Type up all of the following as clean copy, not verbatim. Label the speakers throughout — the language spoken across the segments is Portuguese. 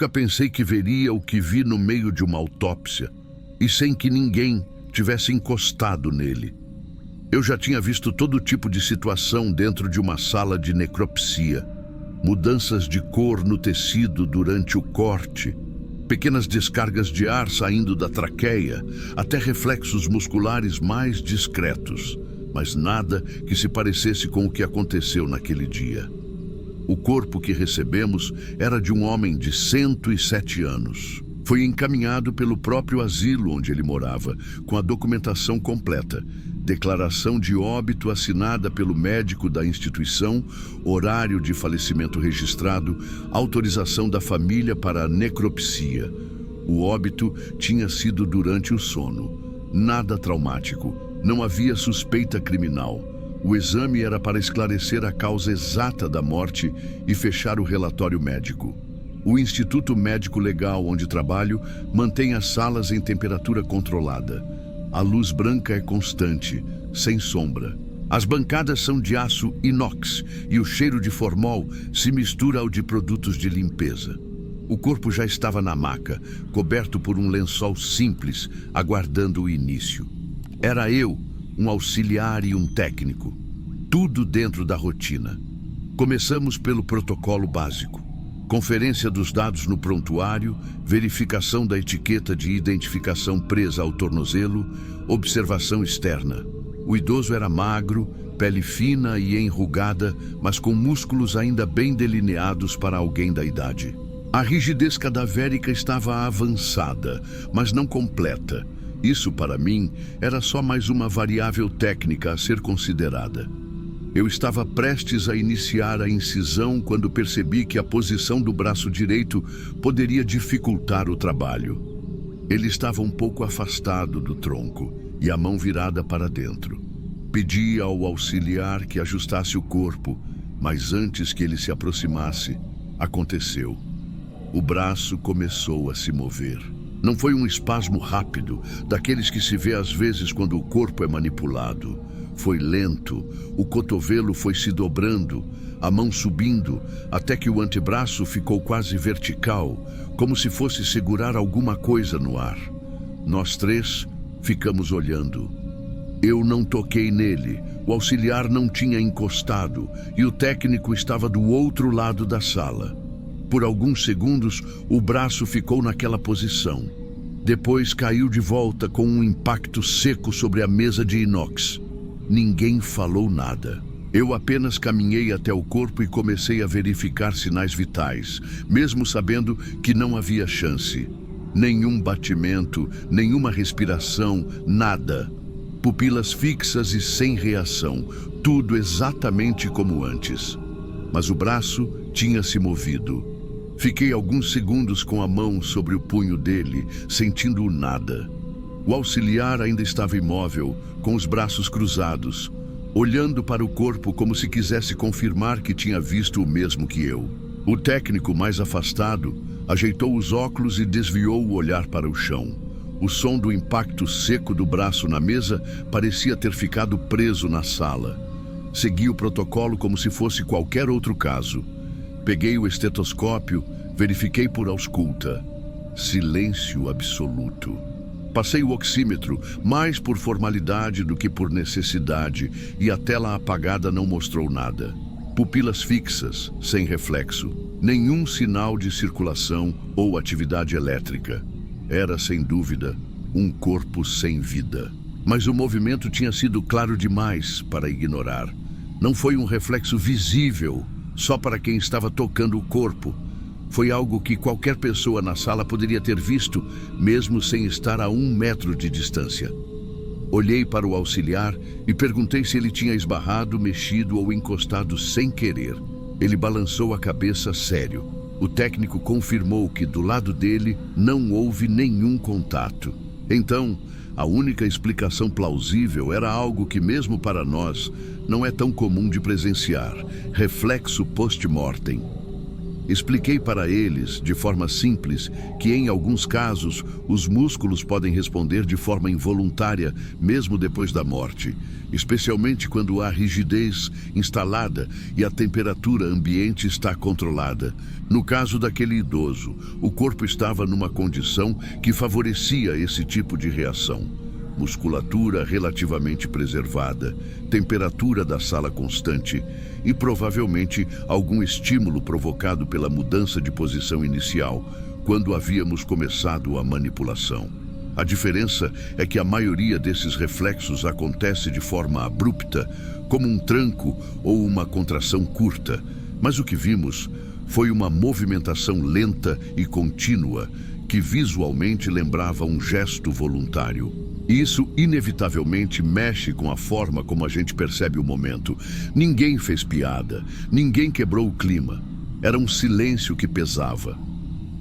Speaker 1: Nunca pensei que veria o que vi no meio de uma autópsia, e sem que ninguém tivesse encostado nele. Eu já tinha visto todo tipo de situação dentro de uma sala de necropsia. Mudanças de cor no tecido durante o corte, pequenas descargas de ar saindo da traqueia, até reflexos musculares mais discretos, mas nada que se parecesse com o que aconteceu naquele dia. O corpo que recebemos era de um homem de 107 anos. Foi encaminhado pelo próprio asilo onde ele morava, com a documentação completa. Declaração de óbito assinada pelo médico da instituição, horário de falecimento registrado, autorização da família para a necropsia. O óbito tinha sido durante o sono. Nada traumático. Não havia suspeita criminal. O exame era para esclarecer a causa exata da morte e fechar o relatório médico. O Instituto Médico Legal onde trabalho mantém as salas em temperatura controlada. A luz branca é constante, sem sombra. As bancadas são de aço inox e o cheiro de formol se mistura ao de produtos de limpeza. O corpo já estava na maca, coberto por um lençol simples, aguardando o início. Era eu, um auxiliar e um técnico. Tudo dentro da rotina. Começamos pelo protocolo básico. Conferência dos dados no prontuário, verificação da etiqueta de identificação presa ao tornozelo, observação externa. O idoso era magro, pele fina e enrugada, mas com músculos ainda bem delineados para alguém da idade. A rigidez cadavérica estava avançada, mas não completa. Isso, para mim, era só mais uma variável técnica a ser considerada. Eu estava prestes a iniciar a incisão quando percebi que a posição do braço direito poderia dificultar o trabalho. Ele estava um pouco afastado do tronco e a mão virada para dentro. Pedi ao auxiliar que ajustasse o corpo, mas antes que ele se aproximasse, aconteceu. O braço começou a se mover. Não foi um espasmo rápido, daqueles que se vê às vezes quando o corpo é manipulado. Foi lento, o cotovelo foi se dobrando, a mão subindo, até que o antebraço ficou quase vertical, como se fosse segurar alguma coisa no ar. Nós três ficamos olhando. Eu não toquei nele, o auxiliar não tinha encostado e o técnico estava do outro lado da sala. Por alguns segundos, o braço ficou naquela posição. Depois caiu de volta com um impacto seco sobre a mesa de inox. Ninguém falou nada. Eu apenas caminhei até o corpo e comecei a verificar sinais vitais, mesmo sabendo que não havia chance. Nenhum batimento, nenhuma respiração, nada. Pupilas fixas e sem reação, tudo exatamente como antes. Mas o braço tinha se movido. Fiquei alguns segundos com a mão sobre o punho dele, sentindo nada. O auxiliar ainda estava imóvel, com os braços cruzados, olhando para o corpo como se quisesse confirmar que tinha visto o mesmo que eu. O técnico, mais afastado, ajeitou os óculos e desviou o olhar para o chão. O som do impacto seco do braço na mesa parecia ter ficado preso na sala. Segui o protocolo como se fosse qualquer outro caso. Peguei o estetoscópio, verifiquei por ausculta. Silêncio absoluto. Passei o oxímetro, mais por formalidade do que por necessidade, e a tela apagada não mostrou nada. Pupilas fixas, sem reflexo. Nenhum sinal de circulação ou atividade elétrica. Era, sem dúvida, um corpo sem vida. Mas o movimento tinha sido claro demais para ignorar. Não foi um reflexo visível, só para quem estava tocando o corpo. Foi algo que qualquer pessoa na sala poderia ter visto, mesmo sem estar a 1 metro de distância. Olhei para o auxiliar e perguntei se ele tinha esbarrado, mexido ou encostado sem querer. Ele balançou a cabeça sério. O técnico confirmou que do lado dele não houve nenhum contato. Então, a única explicação plausível era algo que, mesmo para nós, não é tão comum de presenciar: reflexo post-mortem. Expliquei para eles, de forma simples, que em alguns casos os músculos podem responder de forma involuntária, mesmo depois da morte, especialmente quando há rigidez instalada e a temperatura ambiente está controlada. No caso daquele idoso, o corpo estava numa condição que favorecia esse tipo de reação. Musculatura relativamente preservada, temperatura da sala constante e provavelmente algum estímulo provocado pela mudança de posição inicial, quando havíamos começado a manipulação. A diferença é que a maioria desses reflexos acontece de forma abrupta, como um tranco ou uma contração curta, mas o que vimos foi uma movimentação lenta e contínua que visualmente lembrava um gesto voluntário. Isso inevitavelmente mexe com a forma como a gente percebe o momento. Ninguém fez piada, ninguém quebrou o clima. Era um silêncio que pesava.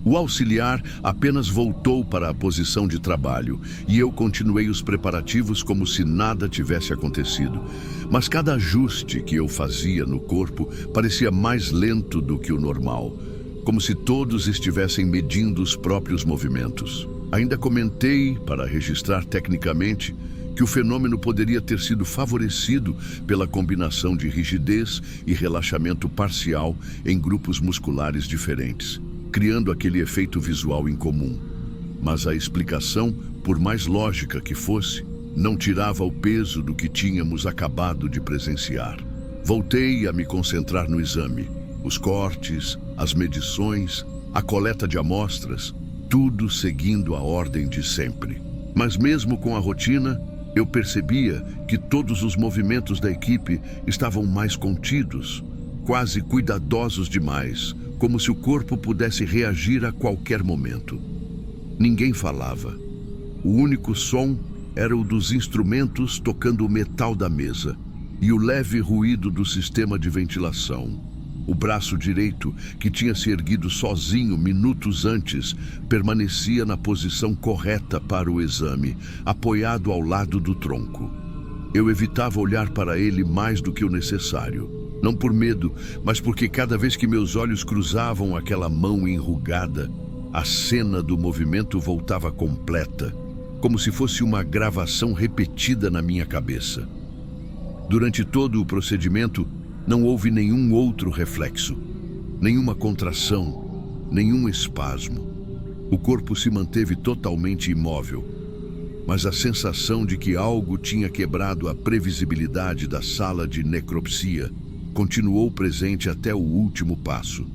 Speaker 1: O auxiliar apenas voltou para a posição de trabalho e eu continuei os preparativos como se nada tivesse acontecido. Mas cada ajuste que eu fazia no corpo parecia mais lento do que o normal, como se todos estivessem medindo os próprios movimentos. Ainda comentei, para registrar tecnicamente, que o fenômeno poderia ter sido favorecido pela combinação de rigidez e relaxamento parcial em grupos musculares diferentes, criando aquele efeito visual incomum. Mas a explicação, por mais lógica que fosse, não tirava o peso do que tínhamos acabado de presenciar. Voltei a me concentrar no exame. Os cortes, as medições, a coleta de amostras, tudo seguindo a ordem de sempre. Mas mesmo com a rotina, eu percebia que todos os movimentos da equipe estavam mais contidos, quase cuidadosos demais, como se o corpo pudesse reagir a qualquer momento. Ninguém falava. O único som era o dos instrumentos tocando o metal da mesa e o leve ruído do sistema de ventilação. O braço direito, que tinha se erguido sozinho minutos antes, permanecia na posição correta para o exame, apoiado ao lado do tronco. Eu evitava olhar para ele mais do que o necessário. Não por medo, mas porque cada vez que meus olhos cruzavam aquela mão enrugada, a cena do movimento voltava completa, como se fosse uma gravação repetida na minha cabeça. Durante todo o procedimento, não houve nenhum outro reflexo, nenhuma contração, nenhum espasmo. O corpo se manteve totalmente imóvel, mas a sensação de que algo tinha quebrado a previsibilidade da sala de necropsia continuou presente até o último passo.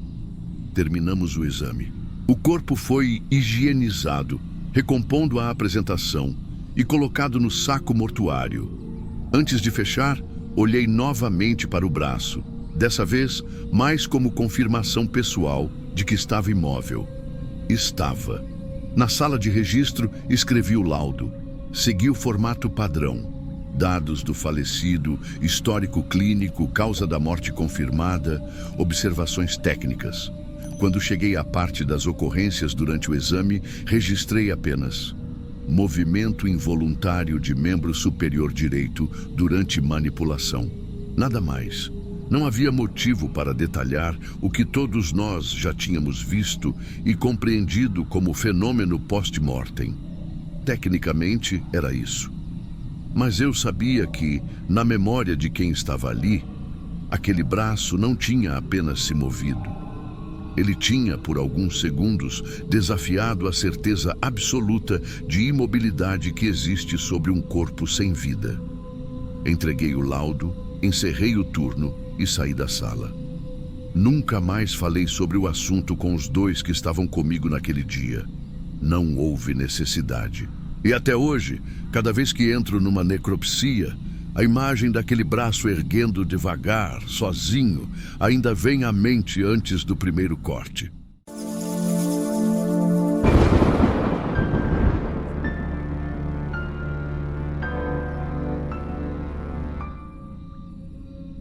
Speaker 1: Terminamos o exame. O corpo foi higienizado, recompondo a apresentação e colocado no saco mortuário. Antes de fechar, olhei novamente para o braço, dessa vez mais como confirmação pessoal de que estava imóvel. Estava. Na sala de registro, escrevi o laudo. Segui o formato padrão. Dados do falecido, histórico clínico, causa da morte confirmada, observações técnicas. Quando cheguei à parte das ocorrências durante o exame, registrei apenas: movimento involuntário de membro superior direito durante manipulação. Nada mais. Não havia motivo para detalhar o que todos nós já tínhamos visto e compreendido como fenômeno post-mortem. Tecnicamente, era isso. Mas eu sabia que, na memória de quem estava ali, aquele braço não tinha apenas se movido. Ele tinha, por alguns segundos, desafiado a certeza absoluta de imobilidade que existe sobre um corpo sem vida. Entreguei o laudo, encerrei o turno e saí da sala. Nunca mais falei sobre o assunto com os dois que estavam comigo naquele dia. Não houve necessidade. E até hoje, cada vez que entro numa necropsia, a imagem daquele braço erguendo devagar, sozinho, ainda vem à mente antes do primeiro corte.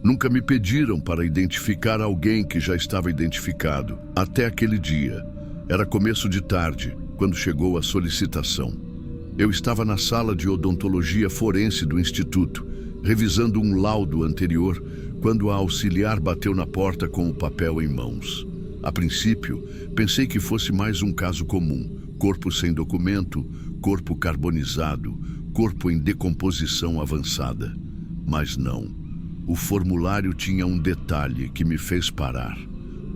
Speaker 1: Nunca me pediram para identificar alguém que já estava identificado. Até aquele dia. Era começo de tarde, quando chegou a solicitação. Eu estava na sala de odontologia forense do instituto, revisando um laudo anterior, quando a auxiliar bateu na porta com o papel em mãos. A princípio, pensei que fosse mais um caso comum: corpo sem documento, corpo carbonizado, corpo em decomposição avançada. Mas não. O formulário tinha um detalhe que me fez parar: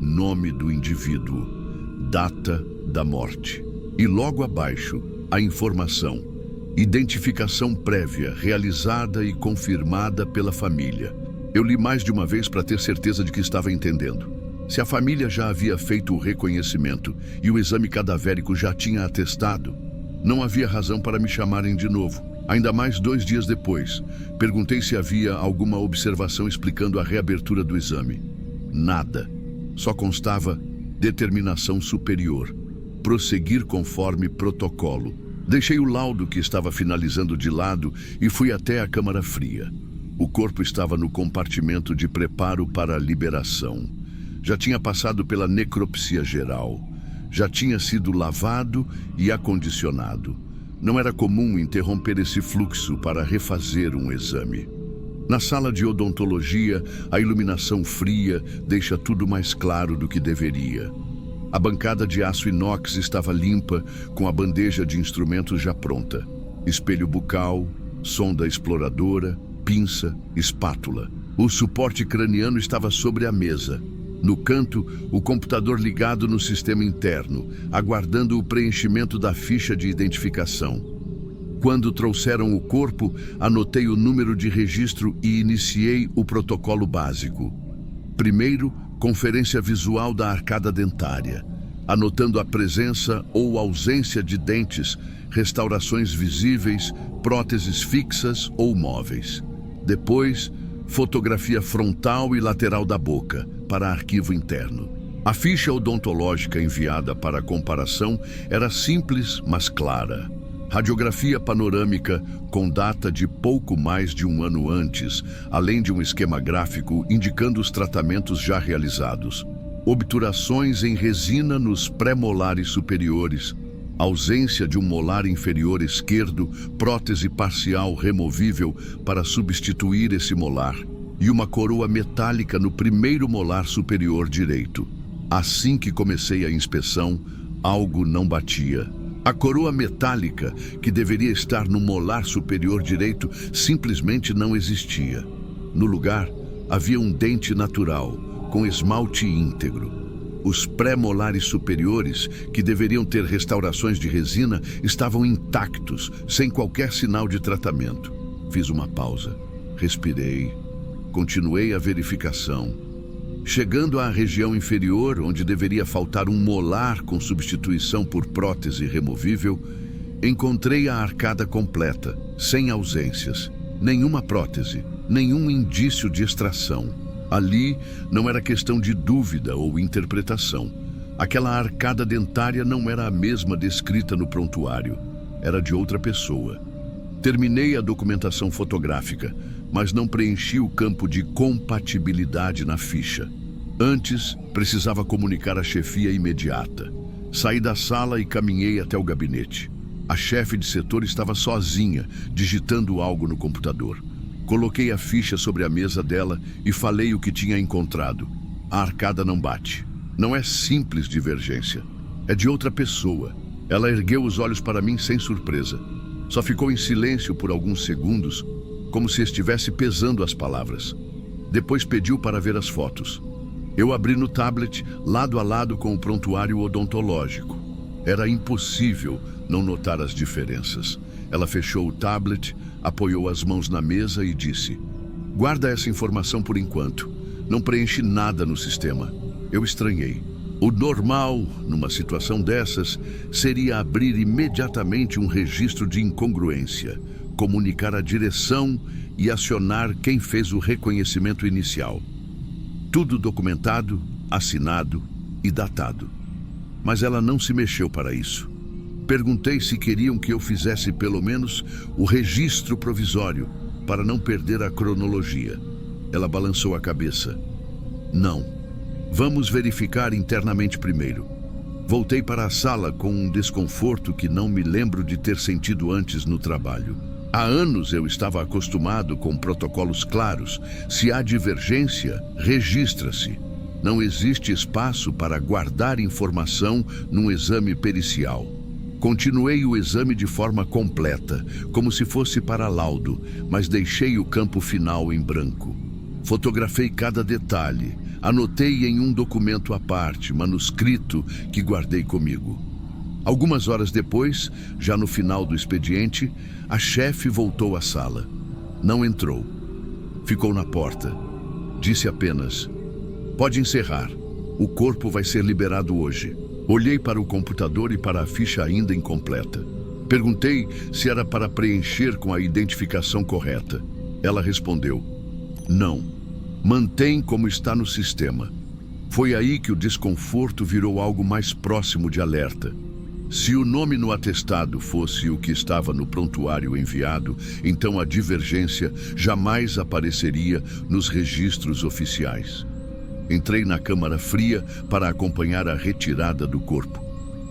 Speaker 1: nome do indivíduo, data da morte. E logo abaixo, a informação: identificação prévia, realizada e confirmada pela família. Eu li mais de uma vez para ter certeza de que estava entendendo. Se a família já havia feito o reconhecimento e o exame cadavérico já tinha atestado, não havia razão para me chamarem de novo. Ainda mais 2 dias depois, perguntei se havia alguma observação explicando a reabertura do exame. Nada. Só constava determinação superior. Prosseguir conforme protocolo. Deixei o laudo que estava finalizando de lado e fui até a câmara fria. O corpo estava no compartimento de preparo para a liberação. Já tinha passado pela necropsia geral. Já tinha sido lavado e acondicionado. Não era comum interromper esse fluxo para refazer um exame. Na sala de odontologia, a iluminação fria deixa tudo mais claro do que deveria. A bancada de aço inox estava limpa, com a bandeja de instrumentos já pronta. Espelho bucal, sonda exploradora, pinça, espátula. O suporte craniano estava sobre a mesa. No canto, o computador ligado no sistema interno, aguardando o preenchimento da ficha de identificação. Quando trouxeram o corpo, anotei o número de registro e iniciei o protocolo básico. Primeiro, conferência visual da arcada dentária, anotando a presença ou ausência de dentes, restaurações visíveis, próteses fixas ou móveis. Depois, fotografia frontal e lateral da boca, para arquivo interno. A ficha odontológica enviada para comparação era simples, mas clara. Radiografia panorâmica com data de pouco mais de 1 ano antes, além de um esquema gráfico indicando os tratamentos já realizados. Obturações em resina nos pré-molares superiores, ausência de um molar inferior esquerdo, prótese parcial removível para substituir esse molar, e uma coroa metálica no primeiro molar superior direito. Assim que comecei a inspeção, algo não batia. A coroa metálica, que deveria estar no molar superior direito, simplesmente não existia. No lugar, havia um dente natural, com esmalte íntegro. Os pré-molares superiores, que deveriam ter restaurações de resina, estavam intactos, sem qualquer sinal de tratamento. Fiz uma pausa, respirei, continuei a verificação. Chegando à região inferior, onde deveria faltar um molar com substituição por prótese removível, encontrei a arcada completa, sem ausências, nenhuma prótese, nenhum indício de extração. Ali não era questão de dúvida ou interpretação. Aquela arcada dentária não era a mesma descrita no prontuário, era de outra pessoa. Terminei a documentação fotográfica, mas não preenchi o campo de compatibilidade na ficha. Antes, precisava comunicar a chefia imediata. Saí da sala e caminhei até o gabinete. A chefe de setor estava sozinha, digitando algo no computador. Coloquei a ficha sobre a mesa dela e falei o que tinha encontrado. A arcada não bate. Não é simples divergência. É de outra pessoa. Ela ergueu os olhos para mim sem surpresa. Só ficou em silêncio por alguns segundos, como se estivesse pesando as palavras. Depois pediu para ver as fotos. Eu abri no tablet, lado a lado com o prontuário odontológico. Era impossível não notar as diferenças. Ela fechou o tablet, apoiou as mãos na mesa e disse: "Guarda essa informação por enquanto. Não preenche nada no sistema." Eu estranhei. O normal, numa situação dessas, seria abrir imediatamente um registro de incongruência, comunicar a direção e acionar quem fez o reconhecimento inicial. Tudo documentado, assinado e datado. Mas ela não se mexeu para isso. Perguntei se queriam que eu fizesse pelo menos o registro provisório, para não perder a cronologia. Ela balançou a cabeça. "Não. Vamos verificar internamente primeiro." Voltei para a sala com um desconforto que não me lembro de ter sentido antes no trabalho. Há anos eu estava acostumado com protocolos claros. Se há divergência, registra-se. Não existe espaço para guardar informação num exame pericial. Continuei o exame de forma completa, como se fosse para laudo, mas deixei o campo final em branco. Fotografei cada detalhe, anotei em um documento à parte, manuscrito, que guardei comigo. Algumas horas depois, já no final do expediente, a chefe voltou à sala. Não entrou. Ficou na porta. Disse apenas: "Pode encerrar. O corpo vai ser liberado hoje." Olhei para o computador e para a ficha ainda incompleta. Perguntei se era para preencher com a identificação correta. Ela respondeu: "Não. Mantém como está no sistema." Foi aí que o desconforto virou algo mais próximo de alerta. Se o nome no atestado fosse o que estava no prontuário enviado, então a divergência jamais apareceria nos registros oficiais. Entrei na câmara fria para acompanhar a retirada do corpo.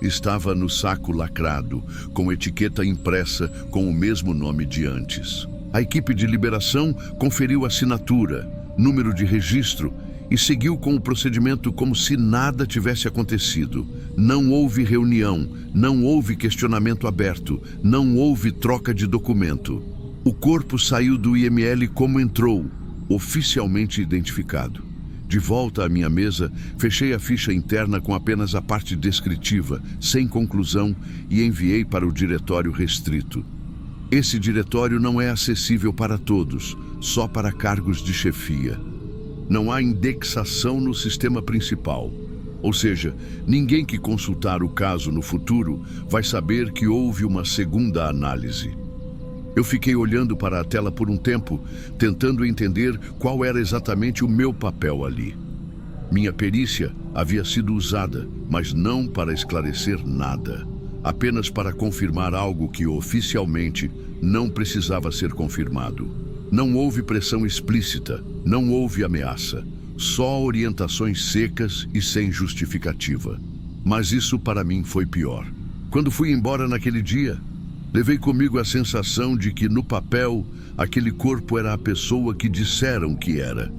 Speaker 1: Estava no saco lacrado, com etiqueta impressa com o mesmo nome de antes. A equipe de liberação conferiu assinatura, número de registro e seguiu com o procedimento como se nada tivesse acontecido. Não houve reunião, não houve questionamento aberto, não houve troca de documento. O corpo saiu do IML como entrou, oficialmente identificado. De volta à minha mesa, fechei a ficha interna com apenas a parte descritiva, sem conclusão, e enviei para o diretório restrito. Esse diretório não é acessível para todos, só para cargos de chefia. Não há indexação no sistema principal. Ou seja, ninguém que consultar o caso no futuro vai saber que houve uma segunda análise. Eu fiquei olhando para a tela por um tempo, tentando entender qual era exatamente o meu papel ali. Minha perícia havia sido usada, mas não para esclarecer nada, apenas para confirmar algo que oficialmente não precisava ser confirmado. Não houve pressão explícita, não houve ameaça, só orientações secas e sem justificativa. Mas isso para mim foi pior. Quando fui embora naquele dia, levei comigo a sensação de que no papel aquele corpo era a pessoa que disseram que era,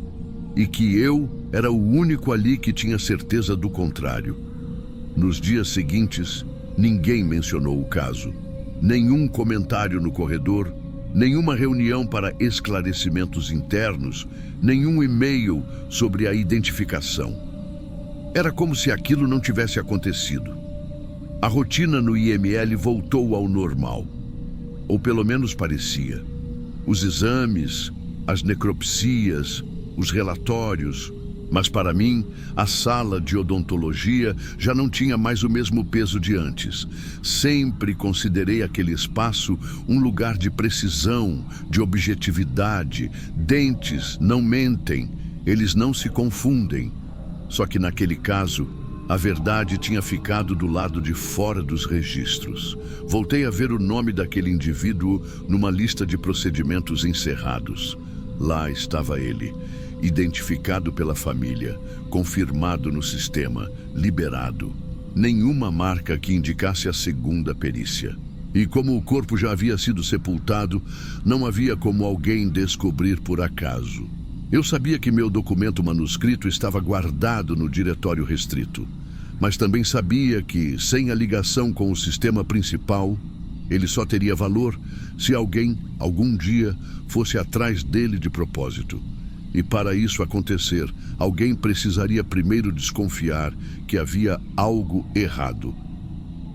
Speaker 1: e que eu era o único ali que tinha certeza do contrário. Nos dias seguintes, ninguém mencionou o caso. Nenhum comentário no corredor, nenhuma reunião para esclarecimentos internos, nenhum e-mail sobre a identificação. Era como se aquilo não tivesse acontecido. A rotina no IML voltou ao normal, ou pelo menos parecia. Os exames, as necropsias, os relatórios, mas para mim, a sala de odontologia já não tinha mais o mesmo peso de antes. Sempre considerei aquele espaço um lugar de precisão, de objetividade. Dentes não mentem, eles não se confundem. Só que naquele caso, a verdade tinha ficado do lado de fora dos registros. Voltei a ver o nome daquele indivíduo numa lista de procedimentos encerrados. Lá estava ele, identificado pela família, confirmado no sistema, liberado. Nenhuma marca que indicasse a segunda perícia. E como o corpo já havia sido sepultado, não havia como alguém descobrir por acaso. Eu sabia que meu documento manuscrito estava guardado no diretório restrito, mas também sabia que, sem a ligação com o sistema principal, ele só teria valor se alguém, algum dia, fosse atrás dele de propósito. E para isso acontecer, alguém precisaria primeiro desconfiar que havia algo errado.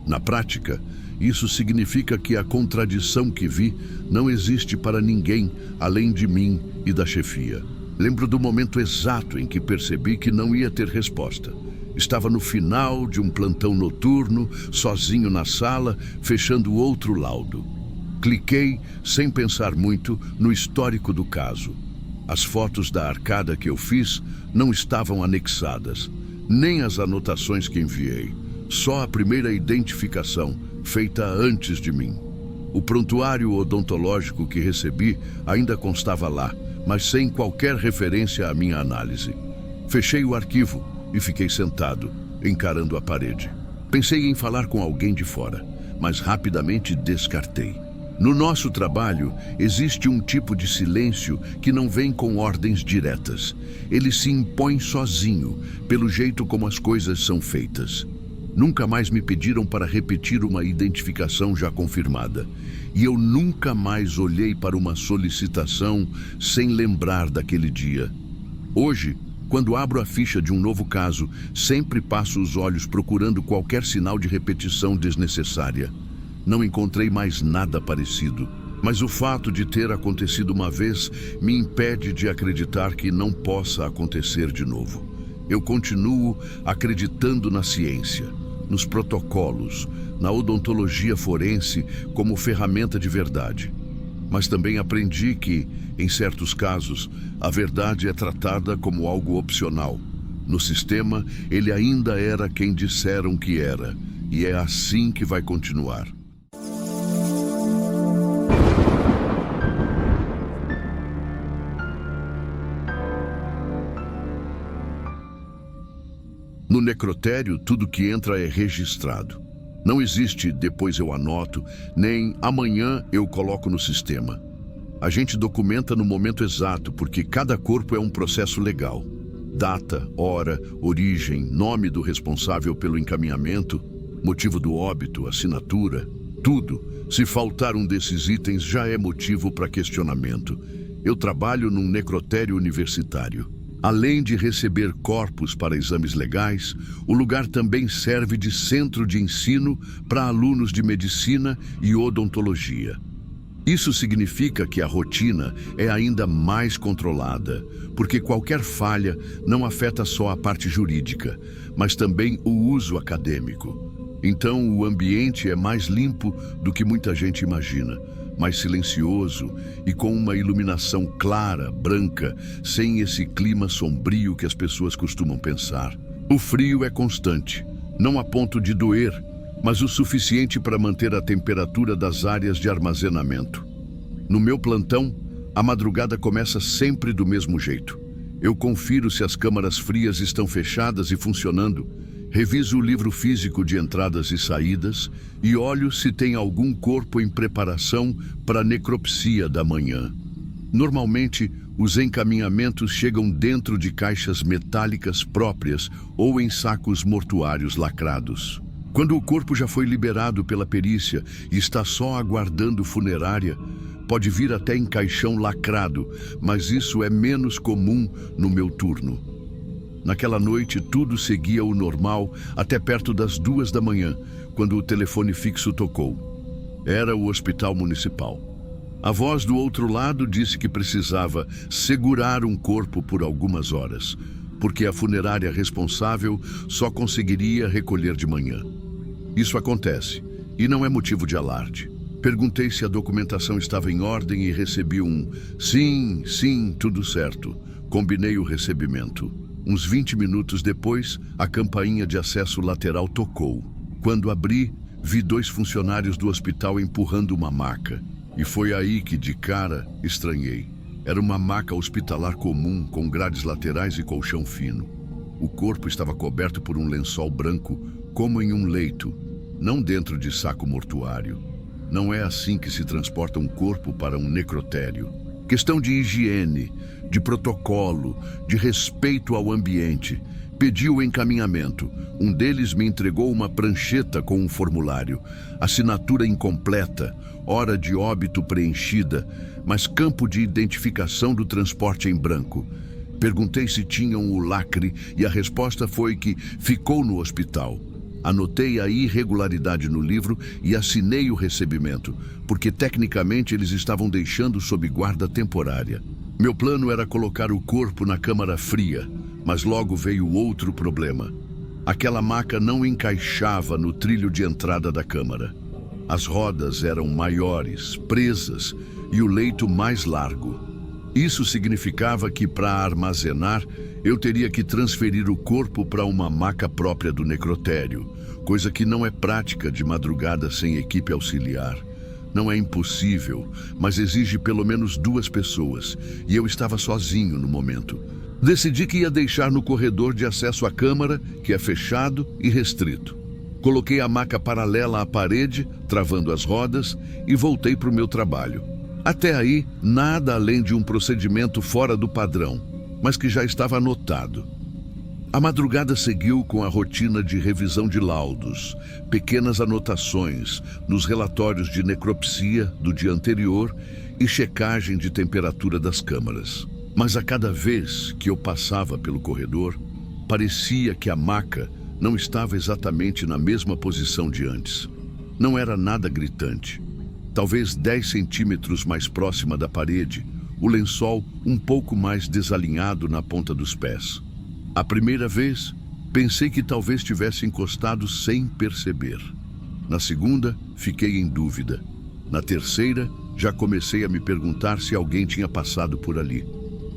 Speaker 1: Na prática, isso significa que a contradição que vi não existe para ninguém além de mim e da chefia. Lembro do momento exato em que percebi que não ia ter resposta. Estava no final de um plantão noturno, sozinho na sala, fechando outro laudo. Cliquei, sem pensar muito, no histórico do caso. As fotos da arcada que eu fiz não estavam anexadas, nem as anotações que enviei. Só a primeira identificação, feita antes de mim. O prontuário odontológico que recebi ainda constava lá, mas sem qualquer referência à minha análise. Fechei o arquivo e fiquei sentado, encarando a parede. Pensei em falar com alguém de fora, mas rapidamente descartei. No nosso trabalho, existe um tipo de silêncio que não vem com ordens diretas. Ele se impõe sozinho, pelo jeito como as coisas são feitas. Nunca mais me pediram para repetir uma identificação já confirmada. E eu nunca mais olhei para uma solicitação sem lembrar daquele dia. Hoje, quando abro a ficha de um novo caso, sempre passo os olhos procurando qualquer sinal de repetição desnecessária. Não encontrei mais nada parecido, mas o fato de ter acontecido uma vez me impede de acreditar que não possa acontecer de novo. Eu continuo acreditando na ciência, nos protocolos, na odontologia forense como ferramenta de verdade. Mas também aprendi que, em certos casos, a verdade é tratada como algo opcional. No sistema, ele ainda era quem disseram que era, e é assim que vai continuar. No necrotério, tudo que entra é registrado. Não existe depois eu anoto, nem amanhã eu coloco no sistema. A gente documenta no momento exato, porque cada corpo é um processo legal. Data, hora, origem, nome do responsável pelo encaminhamento, motivo do óbito, assinatura, tudo. Se faltar um desses itens, já é motivo para questionamento. Eu trabalho num necrotério universitário. Além de receber corpos para exames legais, o lugar também serve de centro de ensino para alunos de medicina e odontologia. Isso significa que a rotina é ainda mais controlada, porque qualquer falha não afeta só a parte jurídica, mas também o uso acadêmico. Então, o ambiente é mais limpo do que muita gente imagina, mais silencioso e com uma iluminação clara, branca, sem esse clima sombrio que as pessoas costumam pensar. O frio é constante, não a ponto de doer, mas o suficiente para manter a temperatura das áreas de armazenamento. No meu plantão, a madrugada começa sempre do mesmo jeito. Eu confiro se as câmaras frias estão fechadas e funcionando, reviso o livro físico de entradas e saídas e olho se tem algum corpo em preparação para a necropsia da manhã. Normalmente, os encaminhamentos chegam dentro de caixas metálicas próprias ou em sacos mortuários lacrados. Quando o corpo já foi liberado pela perícia e está só aguardando funerária, pode vir até em caixão lacrado, mas isso é menos comum no meu turno. Naquela noite, tudo seguia o normal até perto das 2 da manhã, quando o telefone fixo tocou. Era o hospital municipal. A voz do outro lado disse que precisava segurar um corpo por algumas horas, porque a funerária responsável só conseguiria recolher de manhã. Isso acontece, e não é motivo de alarde. Perguntei se a documentação estava em ordem e recebi um sim, tudo certo. Combinei o recebimento. Uns 20 minutos depois, a campainha de acesso lateral tocou. Quando abri, vi 2 funcionários do hospital empurrando uma maca. E foi aí que, de cara, estranhei. Era uma maca hospitalar comum, com grades laterais e colchão fino. O corpo estava coberto por um lençol branco, como em um leito, não dentro de saco mortuário. Não é assim que se transporta um corpo para um necrotério. Questão de higiene, de protocolo, de respeito ao ambiente. Pedi o encaminhamento. Um deles me entregou uma prancheta com um formulário. Assinatura incompleta, hora de óbito preenchida, mas campo de identificação do transporte em branco. Perguntei se tinham o lacre e a resposta foi que ficou no hospital. Anotei a irregularidade no livro e assinei o recebimento, porque tecnicamente eles estavam deixando sob guarda temporária. Meu plano era colocar o corpo na câmara fria, mas logo veio outro problema. Aquela maca não encaixava no trilho de entrada da câmara. As rodas eram maiores, presas, e o leito mais largo. Isso significava que, para armazenar, eu teria que transferir o corpo para uma maca própria do necrotério, coisa que não é prática de madrugada sem equipe auxiliar. Não é impossível, mas exige pelo menos 2 pessoas, e eu estava sozinho no momento. Decidi que ia deixar no corredor de acesso à câmara, que é fechado e restrito. Coloquei a maca paralela à parede, travando as rodas, e voltei para o meu trabalho. Até aí, nada além de um procedimento fora do padrão, mas que já estava anotado. A madrugada seguiu com a rotina de revisão de laudos, pequenas anotações nos relatórios de necropsia do dia anterior e checagem de temperatura das câmaras. Mas a cada vez que eu passava pelo corredor, parecia que a maca não estava exatamente na mesma posição de antes. Não era nada gritante. Talvez 10 centímetros mais próxima da parede, o lençol um pouco mais desalinhado na ponta dos pés. A primeira vez, pensei que talvez tivesse encostado sem perceber. Na segunda, fiquei em dúvida. Na terceira, já comecei a me perguntar se alguém tinha passado por ali.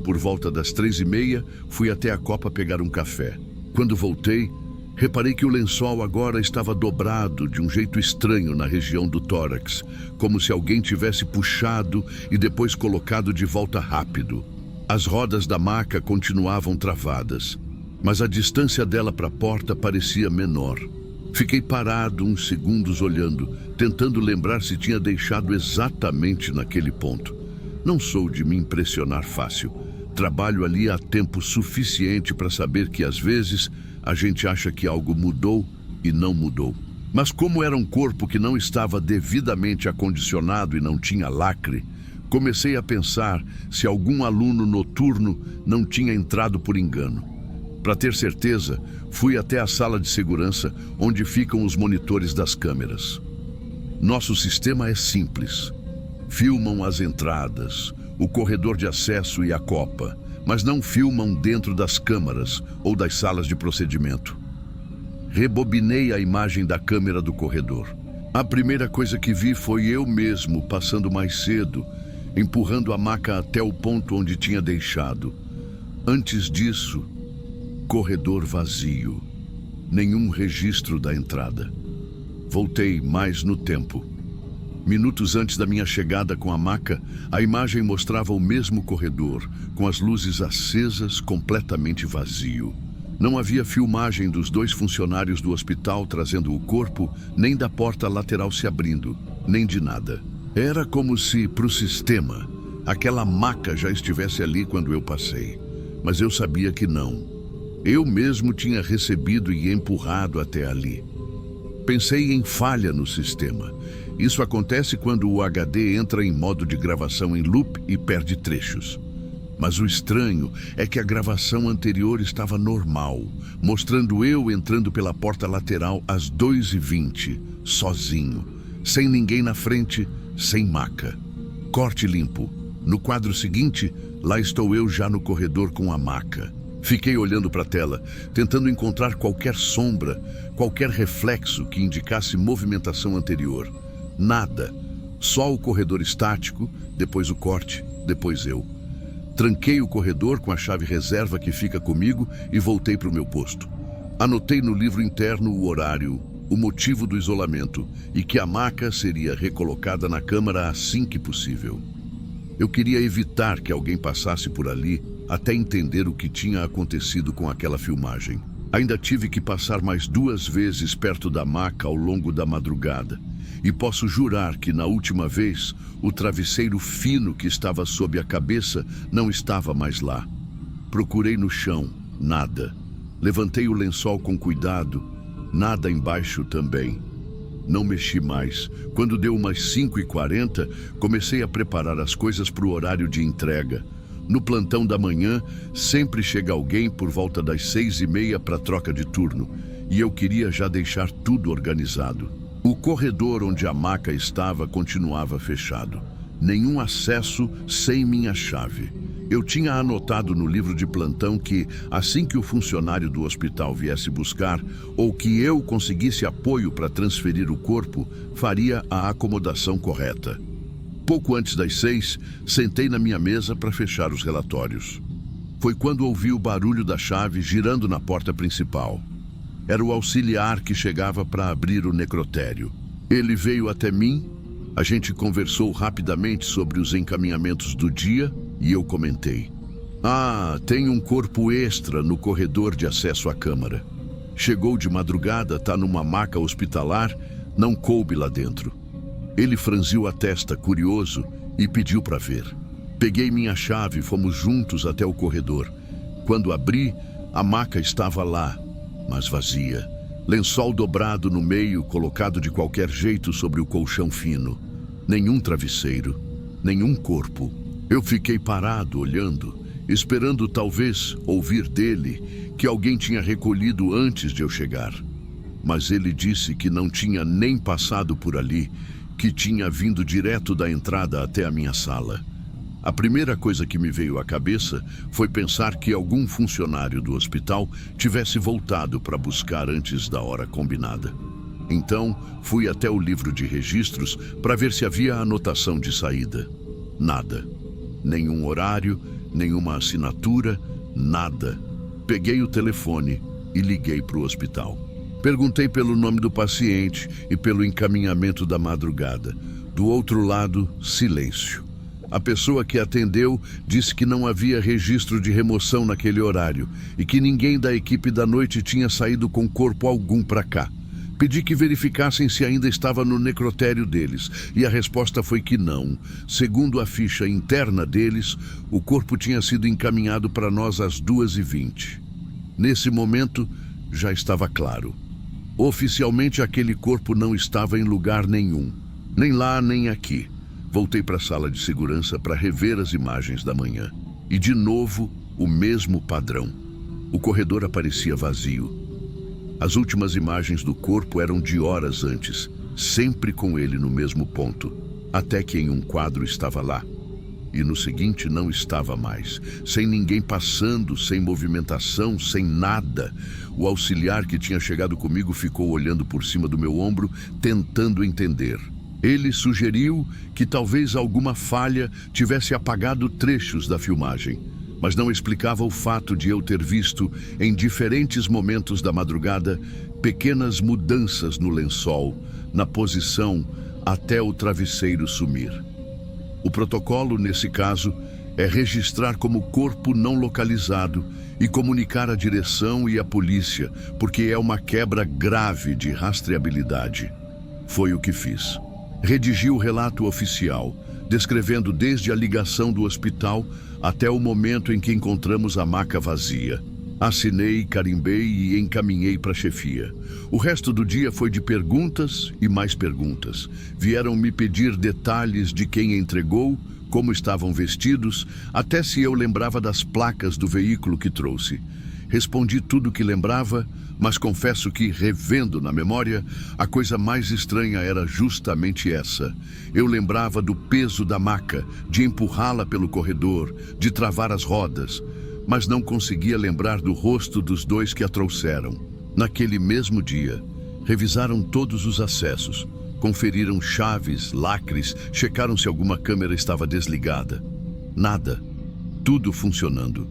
Speaker 1: Por volta das 3h30, fui até a copa pegar um café. Quando voltei, reparei que o lençol agora estava dobrado de um jeito estranho na região do tórax, como se alguém tivesse puxado e depois colocado de volta rápido. As rodas da maca continuavam travadas, mas a distância dela para a porta parecia menor. Fiquei parado uns segundos olhando, tentando lembrar se tinha deixado exatamente naquele ponto. Não sou de me impressionar fácil. Trabalho ali há tempo suficiente para saber que às vezes a gente acha que algo mudou e não mudou. Mas como era um corpo que não estava devidamente acondicionado e não tinha lacre, comecei a pensar se algum aluno noturno não tinha entrado por engano. Para ter certeza, fui até a sala de segurança, onde ficam os monitores das câmeras. Nosso sistema é simples. Filmam as entradas, o corredor de acesso e a copa, mas não filmam dentro das câmaras ou das salas de procedimento. Rebobinei a imagem da câmera do corredor. A primeira coisa que vi foi eu mesmo passando mais cedo, empurrando a maca até o ponto onde tinha deixado. Antes disso, corredor vazio. Nenhum registro da entrada. Voltei mais no tempo. Minutos antes da minha chegada com a maca, a imagem mostrava o mesmo corredor, com as luzes acesas, completamente vazio. Não havia filmagem dos 2 funcionários do hospital trazendo o corpo, nem da porta lateral se abrindo, nem de nada. Era como se, para o sistema, aquela maca já estivesse ali quando eu passei. Mas eu sabia que não. Eu mesmo tinha recebido e empurrado até ali. Pensei em falha no sistema. Isso acontece quando o HD entra em modo de gravação em loop e perde trechos. Mas o estranho é que a gravação anterior estava normal, mostrando eu entrando pela porta lateral às 2h20, sozinho, sem ninguém na frente, sem maca. Corte limpo. No quadro seguinte, lá estou eu já no corredor com a maca. Fiquei olhando para a tela, tentando encontrar qualquer sombra, qualquer reflexo que indicasse movimentação anterior. Nada. Só o corredor estático, depois o corte, depois eu. Tranquei o corredor com a chave reserva que fica comigo e voltei para o meu posto. Anotei no livro interno o horário, o motivo do isolamento e que a maca seria recolocada na câmara assim que possível. Eu queria evitar que alguém passasse por ali até entender o que tinha acontecido com aquela filmagem. Ainda tive que passar mais 2 vezes perto da maca ao longo da madrugada. E posso jurar que na última vez, o travesseiro fino que estava sob a cabeça não estava mais lá. Procurei no chão, nada. Levantei o lençol com cuidado, nada embaixo também. Não mexi mais. Quando deu umas 5h40, comecei a preparar as coisas para o horário de entrega. No plantão da manhã, sempre chega alguém por volta das 6h30 para troca de turno, e eu queria já deixar tudo organizado. O corredor onde a maca estava continuava fechado. Nenhum acesso sem minha chave. Eu tinha anotado no livro de plantão que, assim que o funcionário do hospital viesse buscar, ou que eu conseguisse apoio para transferir o corpo, faria a acomodação correta. Pouco antes das 6, sentei na minha mesa para fechar os relatórios. Foi quando ouvi o barulho da chave girando na porta principal. Era o auxiliar que chegava para abrir o necrotério. Ele veio até mim, a gente conversou rapidamente sobre os encaminhamentos do dia e eu comentei. Tem um corpo extra no corredor de acesso à câmara. Chegou de madrugada, tá numa maca hospitalar, não coube lá dentro. Ele franziu a testa, curioso, e pediu para ver. Peguei minha chave e fomos juntos até o corredor. Quando abri, a maca estava lá, mas vazia. Lençol dobrado no meio, colocado de qualquer jeito sobre o colchão fino. Nenhum travesseiro, nenhum corpo. Eu fiquei parado, olhando, esperando talvez ouvir dele que alguém tinha recolhido antes de eu chegar. Mas ele disse que não tinha nem passado por ali, que tinha vindo direto da entrada até a minha sala. A primeira coisa que me veio à cabeça foi pensar que algum funcionário do hospital tivesse voltado para buscar antes da hora combinada. Então, fui até o livro de registros para ver se havia anotação de saída. Nada. Nenhum horário, nenhuma assinatura, nada. Peguei o telefone e liguei para o hospital. Perguntei pelo nome do paciente e pelo encaminhamento da madrugada. Do outro lado, silêncio. A pessoa que atendeu disse que não havia registro de remoção naquele horário e que ninguém da equipe da noite tinha saído com corpo algum para cá. Pedi que verificassem se ainda estava no necrotério deles, e a resposta foi que não. Segundo a ficha interna deles, o corpo tinha sido encaminhado para nós às 2h20. Nesse momento, já estava claro. Oficialmente, aquele corpo não estava em lugar nenhum, nem lá nem aqui. Voltei para a sala de segurança para rever as imagens da manhã. E de novo, o mesmo padrão. O corredor aparecia vazio. As últimas imagens do corpo eram de horas antes, sempre com ele no mesmo ponto, até que em um quadro estava lá. E no seguinte não estava mais, sem ninguém passando, sem movimentação, sem nada. O auxiliar que tinha chegado comigo ficou olhando por cima do meu ombro, tentando entender. Ele sugeriu que talvez alguma falha tivesse apagado trechos da filmagem, mas não explicava o fato de eu ter visto, em diferentes momentos da madrugada, pequenas mudanças no lençol, na posição, até o travesseiro sumir. O protocolo, nesse caso, é registrar como corpo não localizado e comunicar a direção e a polícia, porque é uma quebra grave de rastreabilidade. Foi o que fiz. Redigi o relato oficial, descrevendo desde a ligação do hospital até o momento em que encontramos a maca vazia. Assinei, carimbei e encaminhei para a chefia. O resto do dia foi de perguntas e mais perguntas. Vieram me pedir detalhes de quem entregou, como estavam vestidos, até se eu lembrava das placas do veículo que trouxe. Respondi tudo o que lembrava, mas confesso que, revendo na memória, a coisa mais estranha era justamente essa. Eu lembrava do peso da maca, de empurrá-la pelo corredor, de travar as rodas, mas não conseguia lembrar do rosto dos dois que a trouxeram. Naquele mesmo dia, revisaram todos os acessos, conferiram chaves, lacres, checaram se alguma câmera estava desligada. Nada. Tudo funcionando.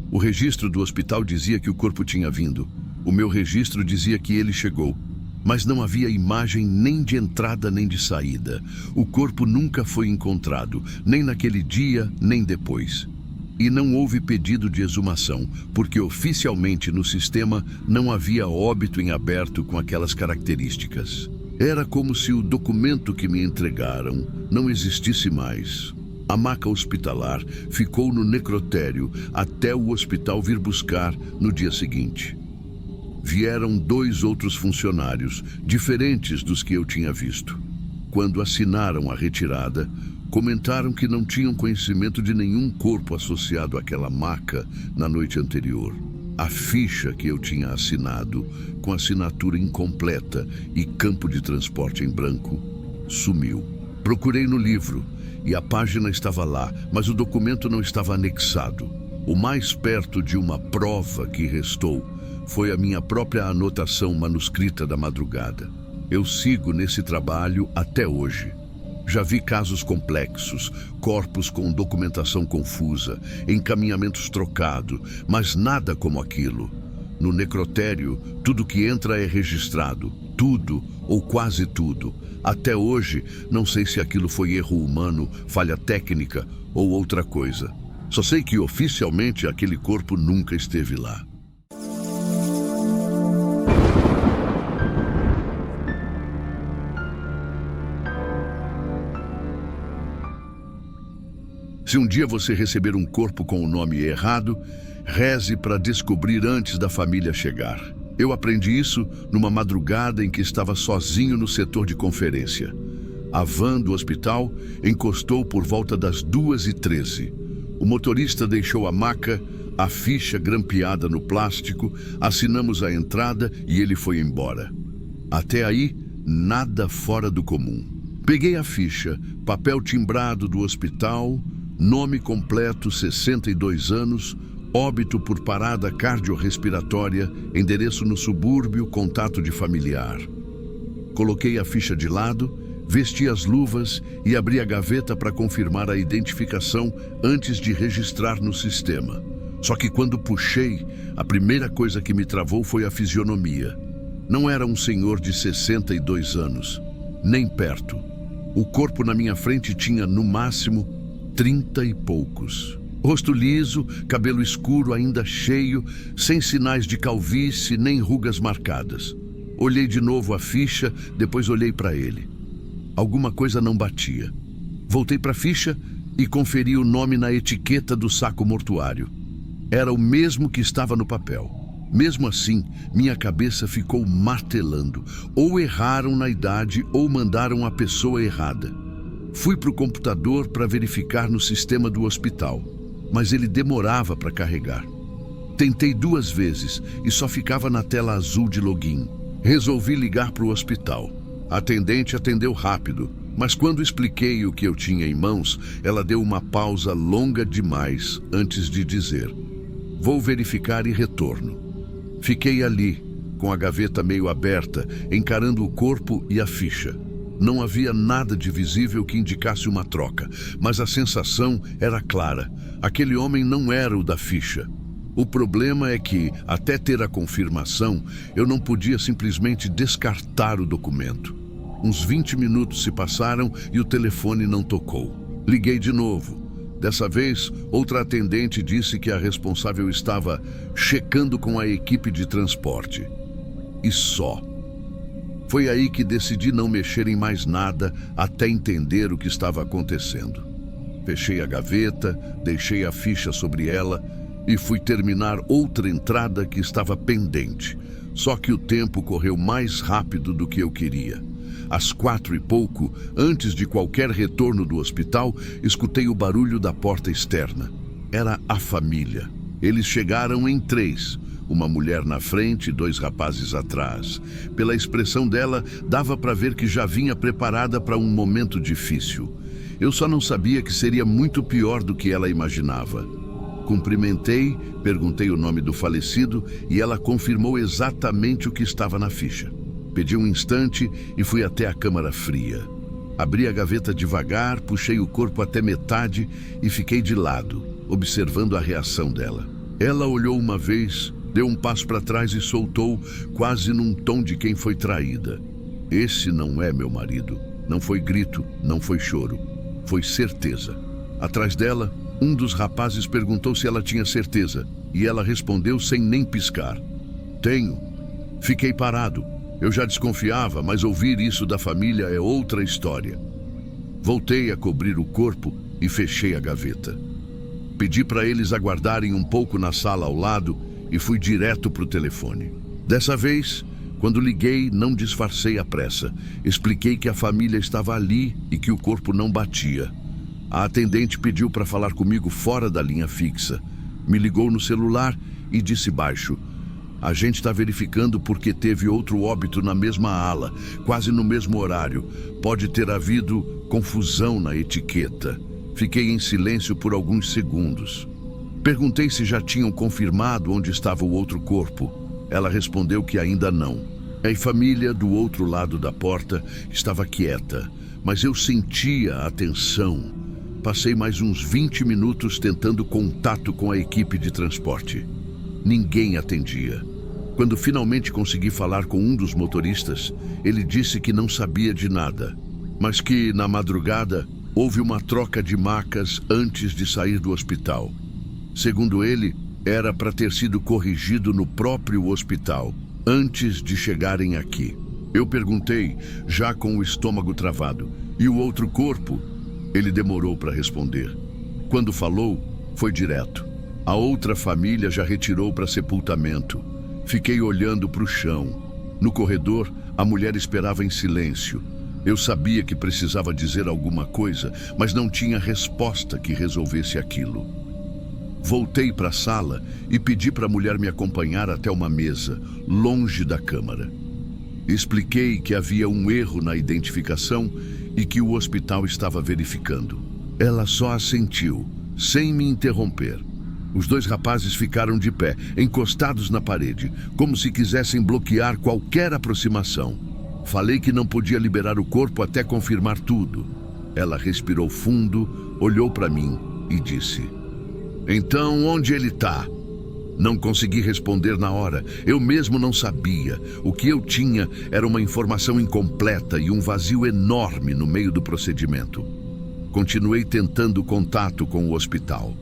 Speaker 1: O registro do hospital dizia que o corpo tinha vindo. O meu registro dizia que ele chegou. Mas não havia imagem nem de entrada nem de saída. O corpo nunca foi encontrado, nem naquele dia, nem depois. E não houve pedido de exumação, porque oficialmente no sistema não havia óbito em aberto com aquelas características. Era como se o documento que me entregaram não existisse mais. A maca hospitalar ficou no necrotério até o hospital vir buscar no dia seguinte. Vieram 2 outros funcionários, diferentes dos que eu tinha visto. Quando assinaram a retirada, comentaram que não tinham conhecimento de nenhum corpo associado àquela maca na noite anterior. A ficha que eu tinha assinado, com assinatura incompleta e campo de transporte em branco, sumiu. Procurei no livro e a página estava lá, mas o documento não estava anexado. O mais perto de uma prova que restou foi a minha própria anotação manuscrita da madrugada. Eu sigo nesse trabalho até hoje. Já vi casos complexos, corpos com documentação confusa, encaminhamentos trocados, mas nada como aquilo. No necrotério, tudo que entra é registrado. Tudo, ou quase tudo. Até hoje, não sei se aquilo foi erro humano, falha técnica ou outra coisa. Só sei que oficialmente aquele corpo nunca esteve lá. Se um dia você receber um corpo com o nome errado, reze para descobrir antes da família chegar. Eu aprendi isso numa madrugada em que estava sozinho no setor de conferência. A van do hospital encostou por volta das 2h13. O motorista deixou a maca, a ficha grampeada no plástico, assinamos a entrada e ele foi embora. Até aí, nada fora do comum. Peguei a ficha, papel timbrado do hospital, nome completo, 62 anos, óbito por parada cardiorrespiratória, endereço no subúrbio, contato de familiar. Coloquei a ficha de lado, vesti as luvas e abri a gaveta para confirmar a identificação antes de registrar no sistema. Só que quando puxei, a primeira coisa que me travou foi a fisionomia. Não era um senhor de 62 anos, nem perto. O corpo na minha frente tinha, no máximo, 30 e poucos. Rosto liso, cabelo escuro ainda cheio, sem sinais de calvície nem rugas marcadas. Olhei de novo a ficha, depois olhei para ele. Alguma coisa não batia. Voltei para a ficha e conferi o nome na etiqueta do saco mortuário. Era o mesmo que estava no papel. Mesmo assim, minha cabeça ficou martelando. Ou erraram na idade ou mandaram a pessoa errada. Fui para o computador para verificar no sistema do hospital, mas ele demorava para carregar. Tentei 2 vezes e só ficava na tela azul de login. Resolvi ligar para o hospital. A atendente atendeu rápido, mas quando expliquei o que eu tinha em mãos, ela deu uma pausa longa demais antes de dizer: "Vou verificar e retorno." Fiquei ali, com a gaveta meio aberta, encarando o corpo e a ficha. Não havia nada de visível que indicasse uma troca, mas a sensação era clara. Aquele homem não era o da ficha. O problema é que, até ter a confirmação, eu não podia simplesmente descartar o documento. Uns 20 minutos se passaram e o telefone não tocou. Liguei de novo. Dessa vez, outra atendente disse que a responsável estava checando com a equipe de transporte. E só. Foi aí que decidi não mexer em mais nada até entender o que estava acontecendo. Fechei a gaveta, deixei a ficha sobre ela e fui terminar outra entrada que estava pendente. Só que o tempo correu mais rápido do que eu queria. Às 4 e pouco, antes de qualquer retorno do hospital, escutei o barulho da porta externa. Era a família. Eles chegaram em 3. Uma mulher na frente e 2 rapazes atrás. Pela expressão dela, dava para ver que já vinha preparada para um momento difícil. Eu só não sabia que seria muito pior do que ela imaginava. Cumprimentei, perguntei o nome do falecido e ela confirmou exatamente o que estava na ficha. Pedi um instante e fui até a câmara fria. Abri a gaveta devagar, puxei o corpo até metade e fiquei de lado, observando a reação dela. Ela olhou uma vez, deu um passo para trás e soltou, quase num tom de quem foi traída: "Esse não é meu marido." Não foi grito, não foi choro. Foi certeza. Atrás dela, um dos rapazes perguntou se ela tinha certeza, e ela respondeu sem nem piscar: "Tenho." Fiquei parado. Eu já desconfiava, mas ouvir isso da família é outra história. Voltei a cobrir o corpo e fechei a gaveta. Pedi para eles aguardarem um pouco na sala ao lado e fui direto para o telefone. Dessa vez, quando liguei, não disfarcei a pressa. Expliquei que a família estava ali e que o corpo não batia. A atendente pediu para falar comigo fora da linha fixa. Me ligou no celular e disse baixo: "A gente está verificando porque teve outro óbito na mesma ala, quase no mesmo horário. Pode ter havido confusão na etiqueta." Fiquei em silêncio por alguns segundos. Perguntei se já tinham confirmado onde estava o outro corpo. Ela respondeu que ainda não. A família do outro lado da porta estava quieta, mas eu sentia a tensão. Passei mais uns 20 minutos tentando contato com a equipe de transporte. Ninguém atendia. Quando finalmente consegui falar com um dos motoristas, ele disse que não sabia de nada, mas que, na madrugada, houve uma troca de macas antes de sair do hospital. Segundo ele, era para ter sido corrigido no próprio hospital, antes de chegarem aqui. Eu perguntei, já com o estômago travado: "E o outro corpo?" Ele demorou para responder. Quando falou, foi direto. A outra família já retirou para sepultamento. Fiquei olhando para o chão. No corredor, a mulher esperava em silêncio. Eu sabia que precisava dizer alguma coisa, mas não tinha resposta que resolvesse aquilo. Voltei para a sala e pedi para a mulher me acompanhar até uma mesa, longe da câmara. Expliquei que havia um erro na identificação e que o hospital estava verificando. Ela só assentiu, sem me interromper. Os dois rapazes ficaram de pé, encostados na parede, como se quisessem bloquear qualquer aproximação. Falei que não podia liberar o corpo até confirmar tudo. Ela respirou fundo, olhou para mim e disse: "Então, onde ele está?" Não consegui responder na hora. Eu mesmo não sabia. O que eu tinha era uma informação incompleta e um vazio enorme no meio do procedimento. Continuei tentando contato com o hospital.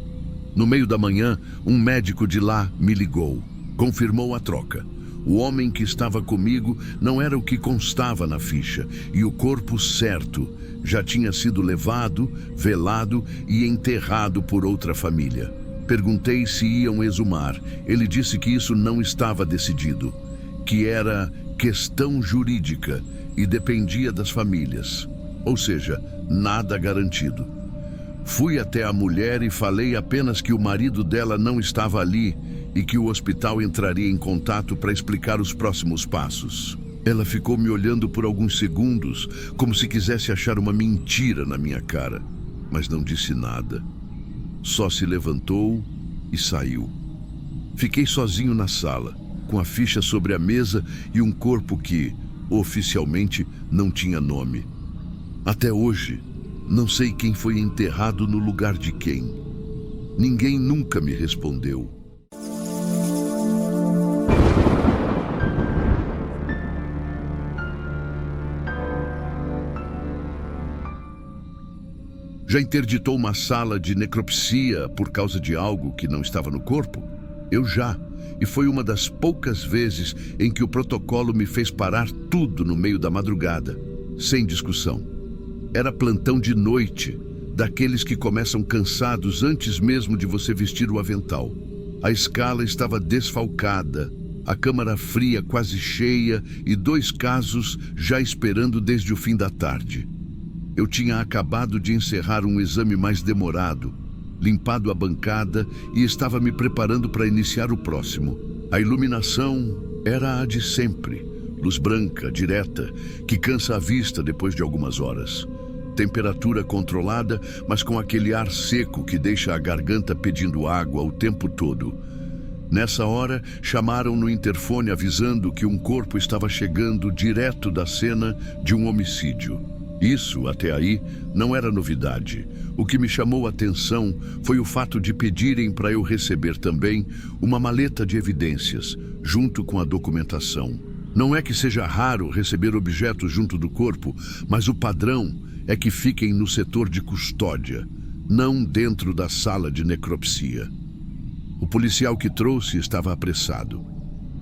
Speaker 1: No meio da manhã, um médico de lá me ligou. Confirmou a troca. O homem que estava comigo não era o que constava na ficha, e o corpo certo já tinha sido levado, velado e enterrado por outra família. Perguntei se iam exumar. Ele disse que isso não estava decidido, que era questão jurídica e dependia das famílias. Ou seja, nada garantido. Fui até a mulher e falei apenas que o marido dela não estava ali e que o hospital entraria em contato para explicar os próximos passos. Ela ficou me olhando por alguns segundos, como se quisesse achar uma mentira na minha cara, mas não disse nada. Só se levantou e saiu. Fiquei sozinho na sala, com a ficha sobre a mesa e um corpo que, oficialmente, não tinha nome. Até hoje, não sei quem foi enterrado no lugar de quem. Ninguém nunca me respondeu. Já interditou uma sala de necropsia por causa de algo que não estava no corpo? Eu já. E foi uma das poucas vezes em que o protocolo me fez parar tudo no meio da madrugada, sem discussão. Era plantão de noite, daqueles que começam cansados antes mesmo de você vestir o avental. A escala estava desfalcada, a câmara fria quase cheia e 2 casos já esperando desde o fim da tarde. Eu tinha acabado de encerrar um exame mais demorado, limpado a bancada e estava me preparando para iniciar o próximo. A iluminação era a de sempre, luz branca, direta, que cansa a vista depois de algumas horas. Temperatura controlada, mas com aquele ar seco que deixa a garganta pedindo água o tempo todo. Nessa hora, chamaram no interfone avisando que um corpo estava chegando direto da cena de um homicídio. Isso, até aí, não era novidade. O que me chamou a atenção foi o fato de pedirem para eu receber também uma maleta de evidências, junto com a documentação. Não é que seja raro receber objetos junto do corpo, mas o padrão é que fiquem no setor de custódia, não dentro da sala de necropsia. O policial que trouxe estava apressado.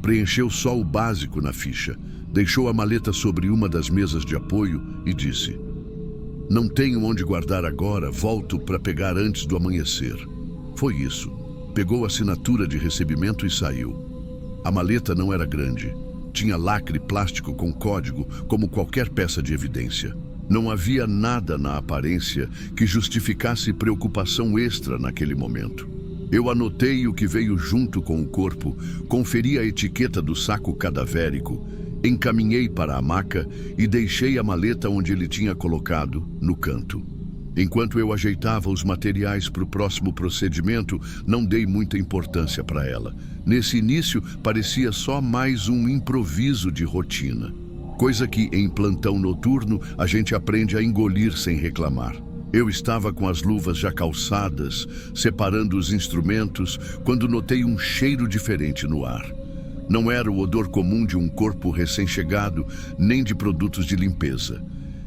Speaker 1: Preencheu só o básico na ficha, deixou a maleta sobre uma das mesas de apoio e disse: "Não tenho onde guardar agora, volto para pegar antes do amanhecer." Foi isso. Pegou a assinatura de recebimento e saiu. A maleta não era grande. Tinha lacre plástico com código, como qualquer peça de evidência. Não havia nada na aparência que justificasse preocupação extra naquele momento. Eu anotei o que veio junto com o corpo, conferi a etiqueta do saco cadavérico, encaminhei para a maca e deixei a maleta onde ele tinha colocado, no canto. Enquanto eu ajeitava os materiais para o próximo procedimento, não dei muita importância para ela. Nesse início, parecia só mais um improviso de rotina. Coisa que, em plantão noturno, a gente aprende a engolir sem reclamar. Eu estava com as luvas já calçadas, separando os instrumentos, quando notei um cheiro diferente no ar. Não era o odor comum de um corpo recém-chegado, nem de produtos de limpeza.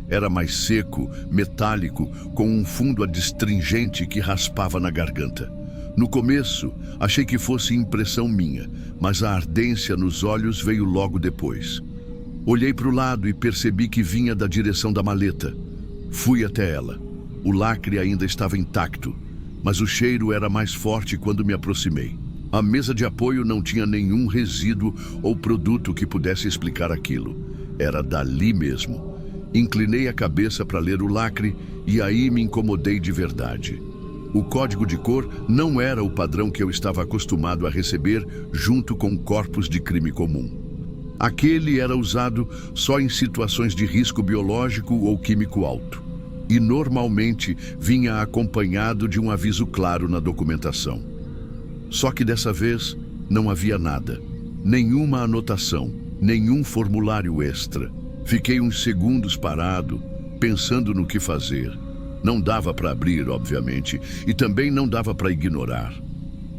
Speaker 1: Era mais seco, metálico, com um fundo adstringente que raspava na garganta. No começo, achei que fosse impressão minha, mas a ardência nos olhos veio logo depois. Olhei para o lado e percebi que vinha da direção da maleta. Fui até ela. O lacre ainda estava intacto. mas o cheiro era mais forte quando me aproximei. A mesa de apoio não tinha nenhum resíduo ou produto que pudesse explicar aquilo. Era dali mesmo. Inclinei a cabeça para ler o lacre e aí me incomodei de verdade. O código de cor não era o padrão que eu estava acostumado a receber junto com corpos de crime comum. Aquele era usado só em situações de risco biológico ou químico alto. E normalmente vinha acompanhado de um aviso claro na documentação. Só que dessa vez não havia nada. Nenhuma anotação, nenhum formulário extra. Fiquei uns segundos parado, pensando no que fazer. Não dava para abrir, obviamente, e também não dava para ignorar.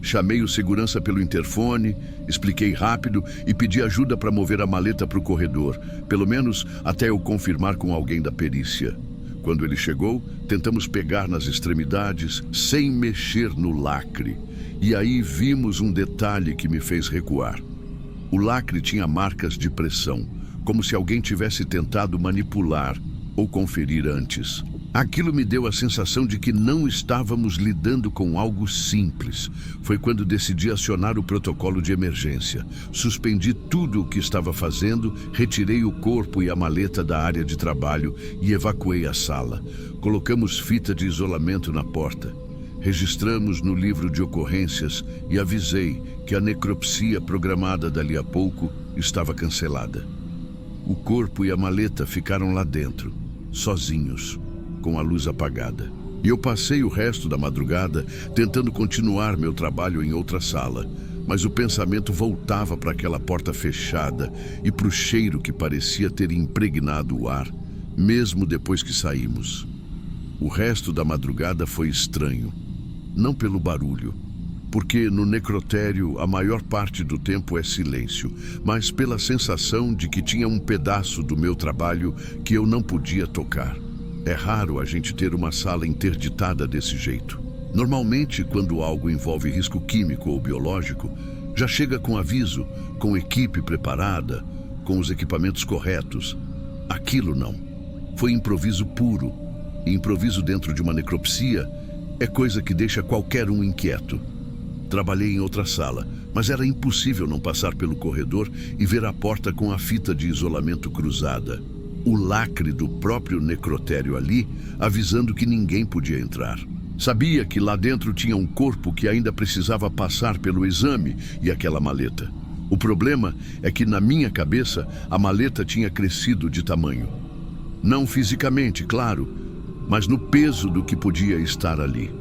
Speaker 1: Chamei o segurança pelo interfone, expliquei rápido e pedi ajuda para mover a maleta para o corredor, pelo menos até eu confirmar com alguém da perícia. Quando ele chegou, tentamos pegar nas extremidades, sem mexer no lacre. E aí vimos um detalhe que me fez recuar. O lacre tinha marcas de pressão, como se alguém tivesse tentado manipular ou conferir antes. Aquilo me deu a sensação de que não estávamos lidando com algo simples. Foi quando decidi acionar o protocolo de emergência. Suspendi tudo o que estava fazendo, retirei o corpo e a maleta da área de trabalho e evacuei a sala. Colocamos fita de isolamento na porta. Registramos no livro de ocorrências e avisei que a necropsia programada dali a pouco estava cancelada. O corpo e a maleta ficaram lá dentro, sozinhos, com a luz apagada. E eu passei o resto da madrugada tentando continuar meu trabalho em outra sala, mas o pensamento voltava para aquela porta fechada e para o cheiro que parecia ter impregnado o ar, mesmo depois que saímos. O resto da madrugada foi estranho, não pelo barulho, porque no necrotério a maior parte do tempo é silêncio, mas pela sensação de que tinha um pedaço do meu trabalho que eu não podia tocar. É raro a gente ter uma sala interditada desse jeito. Normalmente, quando algo envolve risco químico ou biológico, já chega com aviso, com equipe preparada, com os equipamentos corretos. Aquilo não. Foi improviso puro. E improviso dentro de uma necropsia é coisa que deixa qualquer um inquieto. Trabalhei em outra sala, mas era impossível não passar pelo corredor e ver a porta com a fita de isolamento cruzada. O lacre do próprio necrotério ali, avisando que ninguém podia entrar. Sabia que lá dentro tinha um corpo que ainda precisava passar pelo exame e aquela maleta. O problema é que na minha cabeça a maleta tinha crescido de tamanho. Não fisicamente, claro, mas no peso do que podia estar ali.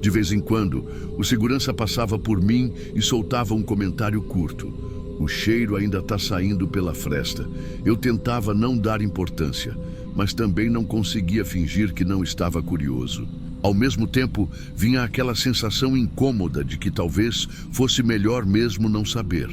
Speaker 1: De vez em quando, o segurança passava por mim e soltava um comentário curto. O cheiro ainda está saindo pela fresta. Eu tentava não dar importância, mas também não conseguia fingir que não estava curioso. Ao mesmo tempo, vinha aquela sensação incômoda de que talvez fosse melhor mesmo não saber.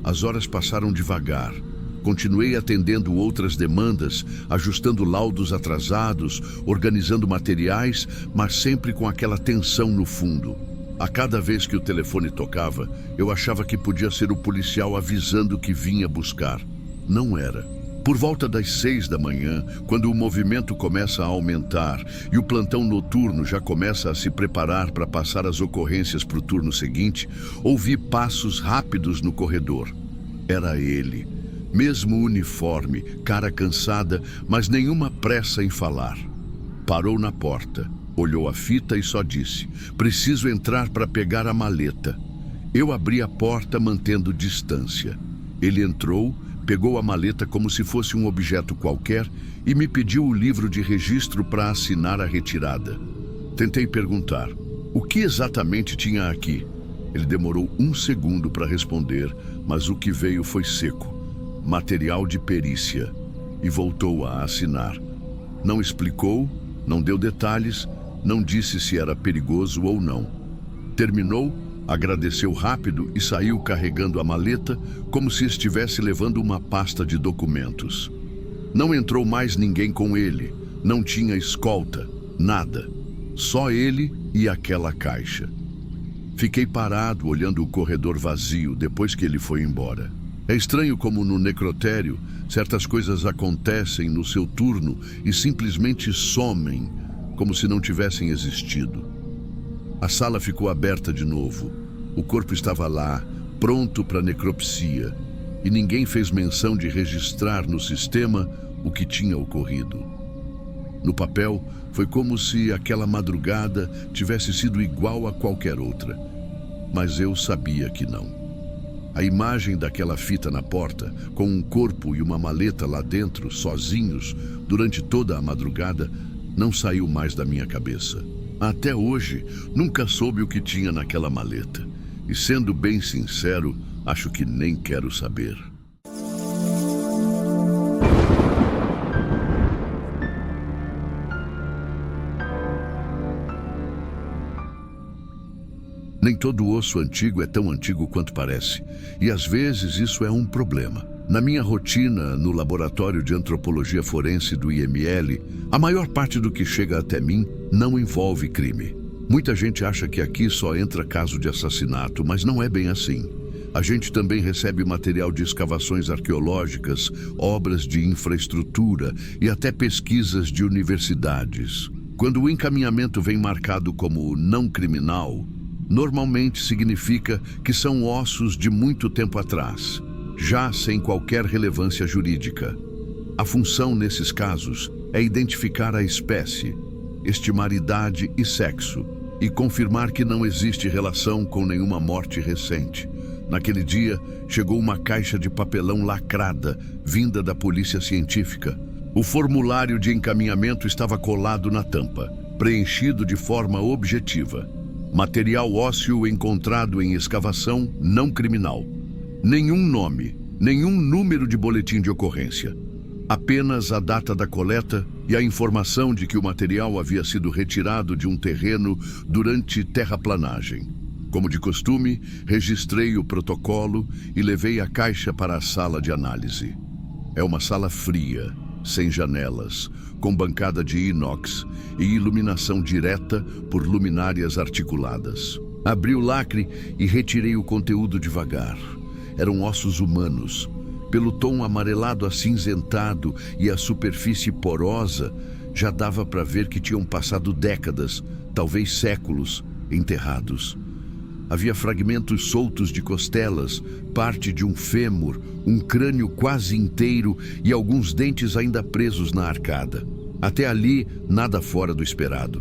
Speaker 1: As horas passaram devagar. Continuei atendendo outras demandas, ajustando laudos atrasados, organizando materiais, mas sempre com aquela tensão no fundo. A cada vez que o telefone tocava, eu achava que podia ser o policial avisando que vinha buscar. Não era. Por volta das 6 da manhã, quando o movimento começa a aumentar e o plantão noturno já começa a se preparar para passar as ocorrências para o turno seguinte, ouvi passos rápidos no corredor. Era ele. Mesmo uniforme, cara cansada, mas nenhuma pressa em falar. Parou na porta. Olhou a fita e só disse: "Preciso entrar para pegar a maleta." Eu abri a porta mantendo distância. Ele entrou, pegou a maleta como se fosse um objeto qualquer e me pediu o livro de registro para assinar a retirada. Tentei perguntar: "O que exatamente tinha aqui?" Ele demorou um segundo para responder, mas o que veio foi seco: material de perícia. E voltou a assinar. Não explicou, não deu detalhes, não disse se era perigoso ou não. Terminou, agradeceu rápido e saiu carregando a maleta como se estivesse levando uma pasta de documentos. Não entrou mais ninguém com ele, não tinha escolta, nada. Só ele e aquela caixa. Fiquei parado olhando o corredor vazio depois que ele foi embora. É estranho como no necrotério certas coisas acontecem no seu turno e simplesmente somem, como se não tivessem existido. A sala ficou aberta de novo. O corpo estava lá, pronto para necropsia, e ninguém fez menção de registrar no sistema o que tinha ocorrido. No papel, foi como se aquela madrugada tivesse sido igual a qualquer outra. Mas eu sabia que não. A imagem daquela fita na porta, com um corpo e uma maleta lá dentro, sozinhos, durante toda a madrugada, não saiu mais da minha cabeça. Até hoje, nunca soube o que tinha naquela maleta. E sendo bem sincero, acho que nem quero saber. Nem todo osso antigo é tão antigo quanto parece, e às vezes isso é um problema. Na minha rotina no laboratório de antropologia forense do IML, a maior parte do que chega até mim não envolve crime. Muita gente acha que aqui só entra caso de assassinato, mas não é bem assim. A gente também recebe material de escavações arqueológicas, obras de infraestrutura e até pesquisas de universidades. Quando o encaminhamento vem marcado como não criminal, normalmente significa que são ossos de muito tempo atrás, já sem qualquer relevância jurídica. A função nesses casos é identificar a espécie, estimar idade e sexo e confirmar que não existe relação com nenhuma morte recente. Naquele dia, chegou uma caixa de papelão lacrada, vinda da polícia científica. O formulário de encaminhamento estava colado na tampa, preenchido de forma objetiva. Material ósseo encontrado em escavação não criminal. Nenhum nome, nenhum número de boletim de ocorrência. Apenas a data da coleta e a informação de que o material havia sido retirado de um terreno durante terraplanagem. Como de costume, registrei o protocolo e levei a caixa para a sala de análise. É uma sala fria, sem janelas, com bancada de inox e iluminação direta por luminárias articuladas. Abri o lacre e retirei o conteúdo devagar. Eram ossos humanos. Pelo tom amarelado acinzentado e a superfície porosa, já dava para ver que tinham passado décadas, talvez séculos, enterrados. Havia fragmentos soltos de costelas, parte de um fêmur, um crânio quase inteiro e alguns dentes ainda presos na arcada. Até ali, nada fora do esperado.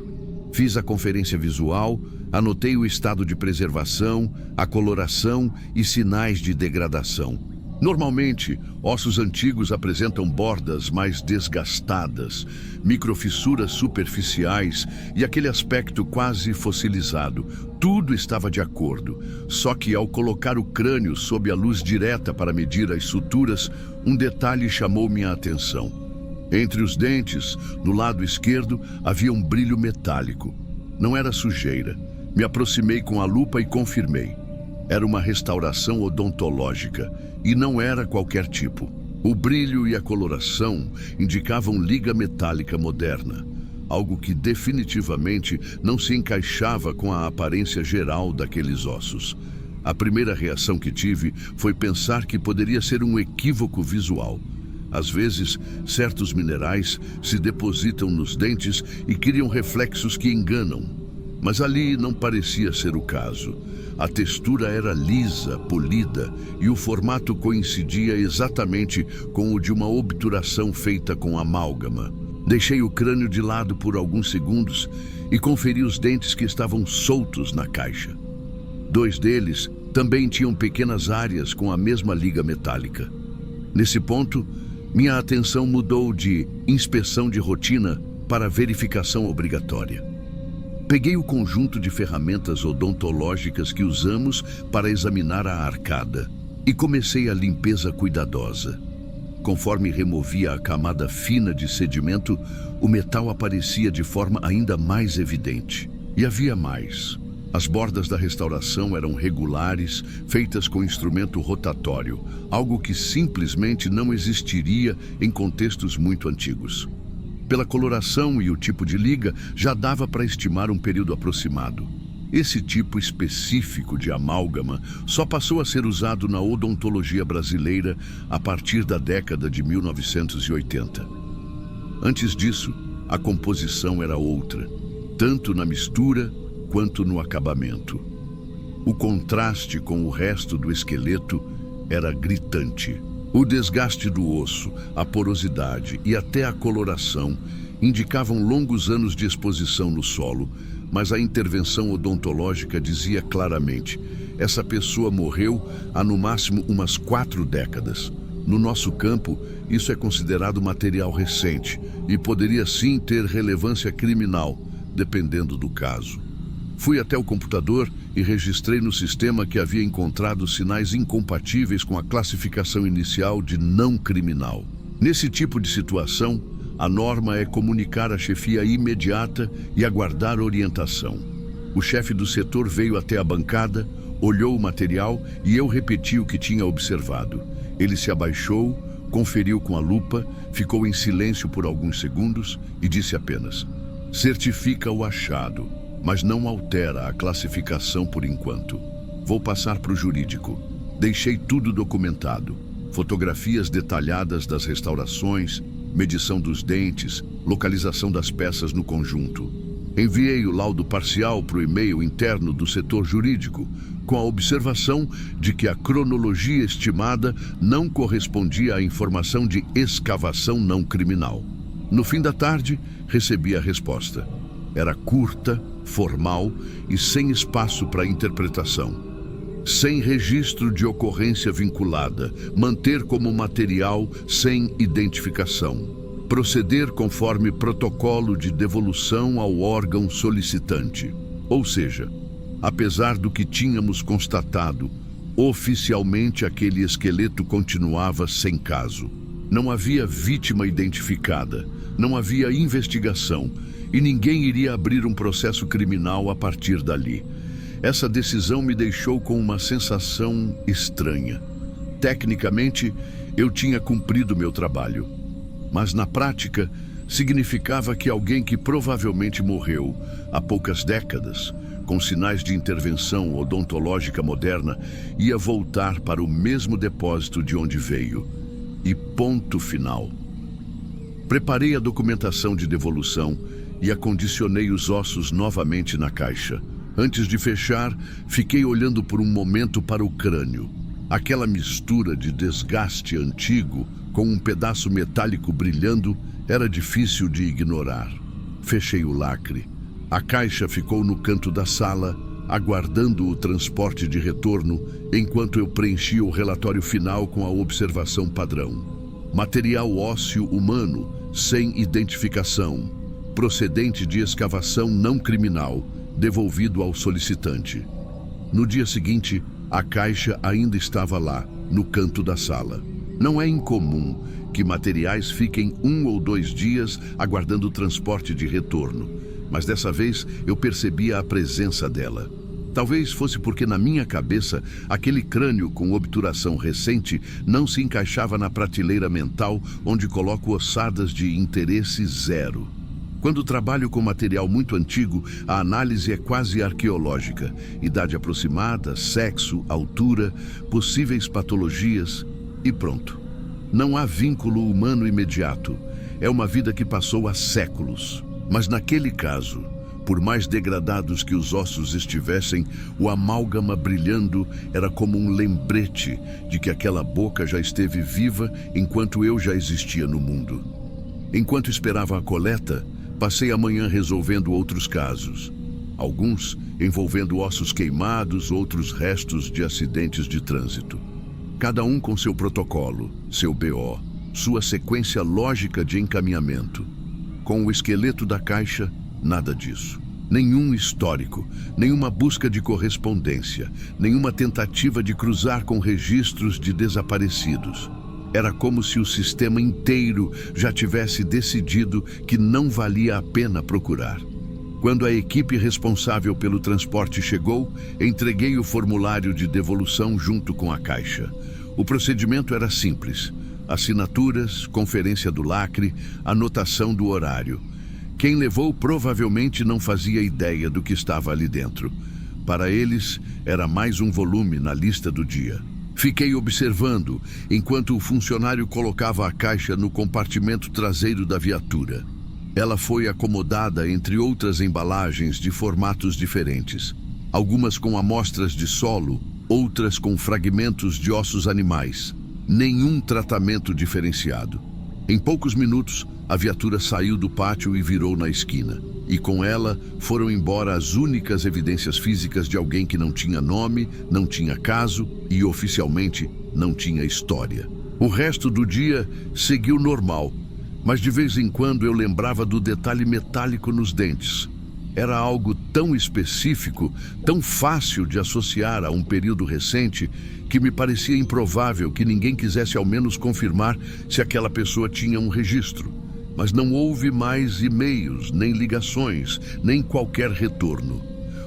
Speaker 1: Fiz a conferência visual, anotei o estado de preservação, a coloração e sinais de degradação. Normalmente, ossos antigos apresentam bordas mais desgastadas, microfissuras superficiais e aquele aspecto quase fossilizado. Tudo estava de acordo, só que ao colocar o crânio sob a luz direta para medir as suturas, um detalhe chamou minha atenção. Entre os dentes, no lado esquerdo, havia um brilho metálico. Não era sujeira. Me aproximei com a lupa e confirmei. Era uma restauração odontológica e não era qualquer tipo. O brilho e a coloração indicavam liga metálica moderna, algo que definitivamente não se encaixava com a aparência geral daqueles ossos. A primeira reação que tive foi pensar que poderia ser um equívoco visual. Às vezes, certos minerais se depositam nos dentes e criam reflexos que enganam. Mas ali não parecia ser o caso. A textura era lisa, polida, e o formato coincidia exatamente com o de uma obturação feita com amálgama. Deixei o crânio de lado por alguns segundos e conferi os dentes que estavam soltos na caixa. 2 deles também tinham pequenas áreas com a mesma liga metálica. Nesse ponto, minha atenção mudou de inspeção de rotina para verificação obrigatória. Peguei o conjunto de ferramentas odontológicas que usamos para examinar a arcada e comecei a limpeza cuidadosa. Conforme removia a camada fina de sedimento, o metal aparecia de forma ainda mais evidente. E havia mais. As bordas da restauração eram regulares, feitas com instrumento rotatório, algo que simplesmente não existiria em contextos muito antigos. Pela coloração e o tipo de liga, já dava para estimar um período aproximado. Esse tipo específico de amálgama só passou a ser usado na odontologia brasileira a partir da década de 1980. Antes disso, a composição era outra, tanto na mistura quanto no acabamento. O contraste com o resto do esqueleto era gritante. O desgaste do osso, a porosidade e até a coloração indicavam longos anos de exposição no solo, mas a intervenção odontológica dizia claramente: essa pessoa morreu há no máximo umas 4 décadas. No nosso campo, isso é considerado material recente e poderia sim ter relevância criminal, dependendo do caso. Fui até o computador e registrei no sistema que havia encontrado sinais incompatíveis com a classificação inicial de não criminal. Nesse tipo de situação, a norma é comunicar a chefia imediata e aguardar orientação. O chefe do setor veio até a bancada, olhou o material e eu repeti o que tinha observado. Ele se abaixou, conferiu com a lupa, ficou em silêncio por alguns segundos e disse apenas: certifica o achado, mas não altera a classificação por enquanto. Vou passar para o jurídico. Deixei tudo documentado. Fotografias detalhadas das restaurações, medição dos dentes, localização das peças no conjunto. Enviei o laudo parcial para o e-mail interno do setor jurídico, com a observação de que a cronologia estimada não correspondia à informação de escavação não criminal. No fim da tarde, recebi a resposta. Era curta, formal e sem espaço para interpretação. Sem registro de ocorrência vinculada, manter como material sem identificação. Proceder conforme protocolo de devolução ao órgão solicitante. Ou seja, apesar do que tínhamos constatado, oficialmente aquele esqueleto continuava sem caso. Não havia vítima identificada, não havia investigação e ninguém iria abrir um processo criminal a partir dali. Essa decisão me deixou com uma sensação estranha. Tecnicamente, eu tinha cumprido meu trabalho, mas na prática, significava que alguém que provavelmente morreu há poucas décadas, com sinais de intervenção odontológica moderna, ia voltar para o mesmo depósito de onde veio. E ponto final. Preparei a documentação de devolução e acondicionei os ossos novamente na caixa. Antes de fechar, fiquei olhando por um momento para o crânio. Aquela mistura de desgaste antigo com um pedaço metálico brilhando era difícil de ignorar. Fechei o lacre. A caixa ficou no canto da sala, aguardando o transporte de retorno, enquanto eu preenchia o relatório final com a observação padrão. Material ósseo humano, sem identificação, procedente de escavação não criminal, devolvido ao solicitante. No dia seguinte, a caixa ainda estava lá, no canto da sala. Não é incomum que materiais fiquem 1 ou 2 dias aguardando o transporte de retorno, mas dessa vez eu percebia a presença dela. Talvez fosse porque na minha cabeça aquele crânio com obturação recente não se encaixava na prateleira mental onde coloco ossadas de interesse zero. Quando trabalho com material muito antigo, a análise é quase arqueológica. Idade aproximada, sexo, altura, possíveis patologias e pronto. Não há vínculo humano imediato. É uma vida que passou há séculos. Mas naquele caso, por mais degradados que os ossos estivessem, o amálgama brilhando era como um lembrete de que aquela boca já esteve viva enquanto eu já existia no mundo. Enquanto esperava a coleta, passei a manhã resolvendo outros casos. Alguns envolvendo ossos queimados, outros restos de acidentes de trânsito. Cada um com seu protocolo, seu BO, sua sequência lógica de encaminhamento. Com o esqueleto da caixa, nada disso. Nenhum histórico, nenhuma busca de correspondência, nenhuma tentativa de cruzar com registros de desaparecidos. Era como se o sistema inteiro já tivesse decidido que não valia a pena procurar. Quando a equipe responsável pelo transporte chegou, entreguei o formulário de devolução junto com a caixa. O procedimento era simples: assinaturas, conferência do lacre, anotação do horário. Quem levou provavelmente não fazia ideia do que estava ali dentro. Para eles, era mais um volume na lista do dia. Fiquei observando enquanto o funcionário colocava a caixa no compartimento traseiro da viatura. Ela foi acomodada entre outras embalagens de formatos diferentes, algumas com amostras de solo, outras com fragmentos de ossos animais. Nenhum tratamento diferenciado. Em poucos minutos, a viatura saiu do pátio e virou na esquina. E com ela foram embora as únicas evidências físicas de alguém que não tinha nome, não tinha caso e oficialmente não tinha história. O resto do dia seguiu normal, mas de vez em quando eu lembrava do detalhe metálico nos dentes. Era algo tão específico, tão fácil de associar a um período recente, que me parecia improvável que ninguém quisesse ao menos confirmar se aquela pessoa tinha um registro. Mas não houve mais e-mails, nem ligações, nem qualquer retorno.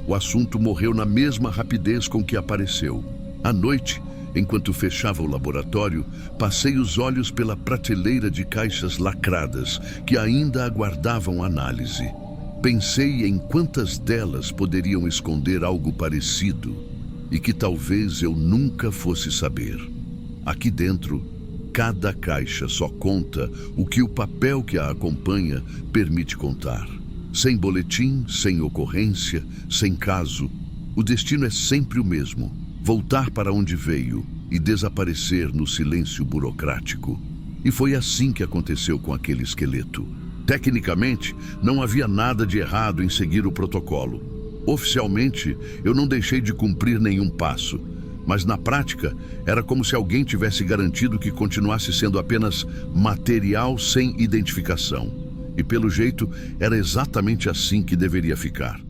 Speaker 1: O assunto morreu na mesma rapidez com que apareceu. À noite, enquanto fechava o laboratório, passei os olhos pela prateleira de caixas lacradas que ainda aguardavam análise. Pensei em quantas delas poderiam esconder algo parecido e que talvez eu nunca fosse saber. Aqui dentro, cada caixa só conta o que o papel que a acompanha permite contar. Sem boletim, sem ocorrência, sem caso, o destino é sempre o mesmo: voltar para onde veio e desaparecer no silêncio burocrático. E foi assim que aconteceu com aquele esqueleto. Tecnicamente, não havia nada de errado em seguir o protocolo. Oficialmente, eu não deixei de cumprir nenhum passo, mas na prática, era como se alguém tivesse garantido que continuasse sendo apenas material sem identificação. E pelo jeito, era exatamente assim que deveria ficar.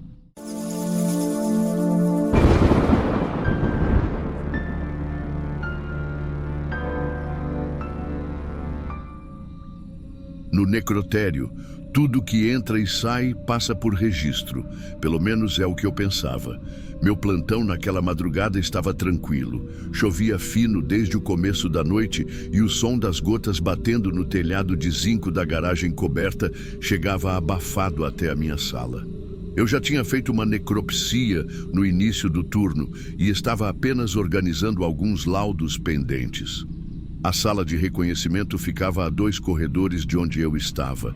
Speaker 1: No necrotério, tudo que entra e sai passa por registro. Pelo menos é o que eu pensava. Meu plantão naquela madrugada estava tranquilo. Chovia fino desde o começo da noite e o som das gotas batendo no telhado de zinco da garagem coberta chegava abafado até a minha sala. Eu já tinha feito uma necropsia no início do turno e estava apenas organizando alguns laudos pendentes. A sala de reconhecimento ficava a 2 corredores de onde eu estava,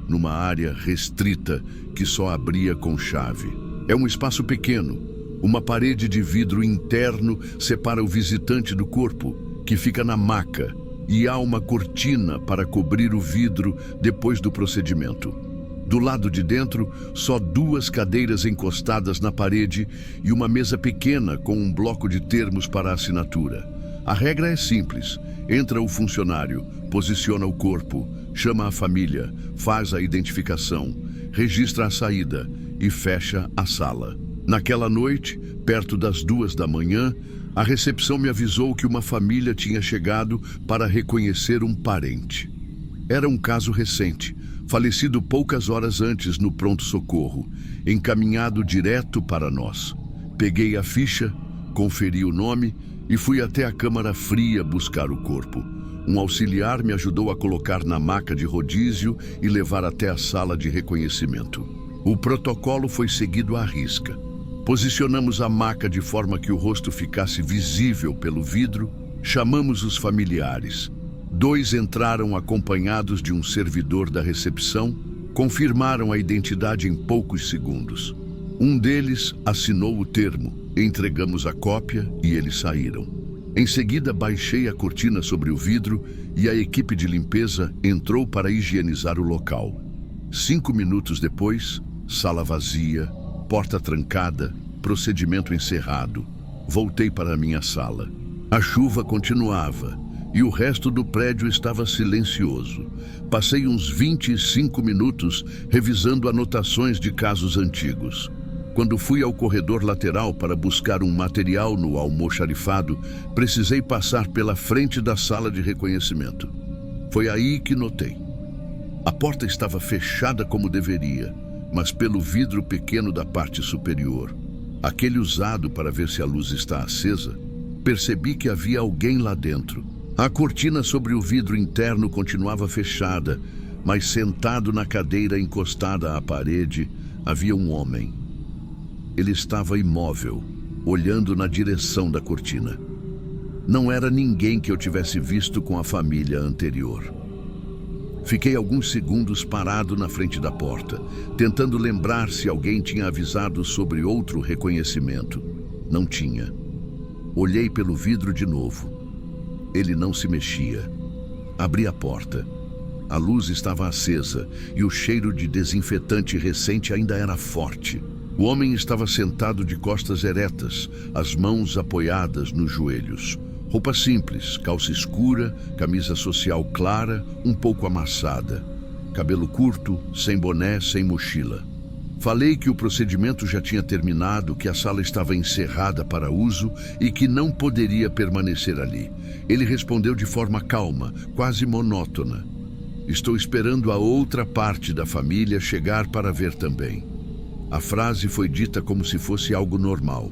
Speaker 1: numa área restrita que só abria com chave. É um espaço pequeno. Uma parede de vidro interno separa o visitante do corpo, que fica na maca, e há uma cortina para cobrir o vidro depois do procedimento. Do lado de dentro, só 2 cadeiras encostadas na parede e uma mesa pequena com um bloco de termos para assinatura. A regra é simples. Entra o funcionário, posiciona o corpo, chama a família, faz a identificação, registra a saída e fecha a sala. Naquela noite, perto das 2 da manhã, a recepção me avisou que uma família tinha chegado para reconhecer um parente. Era um caso recente, falecido poucas horas antes no pronto-socorro, encaminhado direto para nós. Peguei a ficha, conferi o nome e fui até a câmara fria buscar o corpo. Um auxiliar me ajudou a colocar na maca de rodízio e levar até a sala de reconhecimento. O protocolo foi seguido à risca. Posicionamos a maca de forma que o rosto ficasse visível pelo vidro, chamamos os familiares. 2 entraram acompanhados de um servidor da recepção, confirmaram a identidade em poucos segundos. Um deles assinou o termo, entregamos a cópia e eles saíram. Em seguida, baixei a cortina sobre o vidro e a equipe de limpeza entrou para higienizar o local. 5 minutos depois, sala vazia, porta trancada, procedimento encerrado. Voltei para a minha sala. A chuva continuava e o resto do prédio estava silencioso. Passei uns 25 minutos revisando anotações de casos antigos. Quando fui ao corredor lateral para buscar um material no almoxarifado, precisei passar pela frente da sala de reconhecimento. Foi aí que notei. A porta estava fechada como deveria, mas pelo vidro pequeno da parte superior, aquele usado para ver se a luz está acesa, percebi que havia alguém lá dentro. A cortina sobre o vidro interno continuava fechada, mas sentado na cadeira encostada à parede, havia um homem. Ele estava imóvel, olhando na direção da cortina. Não era ninguém que eu tivesse visto com a família anterior. Fiquei alguns segundos parado na frente da porta, tentando lembrar se alguém tinha avisado sobre outro reconhecimento. Não tinha. Olhei pelo vidro de novo. Ele não se mexia. Abri a porta. A luz estava acesa e o cheiro de desinfetante recente ainda era forte. O homem estava sentado de costas eretas, as mãos apoiadas nos joelhos. Roupa simples, calça escura, camisa social clara, um pouco amassada. Cabelo curto, sem boné, sem mochila. Falei que o procedimento já tinha terminado, que a sala estava encerrada para uso e que não poderia permanecer ali. Ele respondeu de forma calma, quase monótona. Estou esperando a outra parte da família chegar para ver também. A frase foi dita como se fosse algo normal.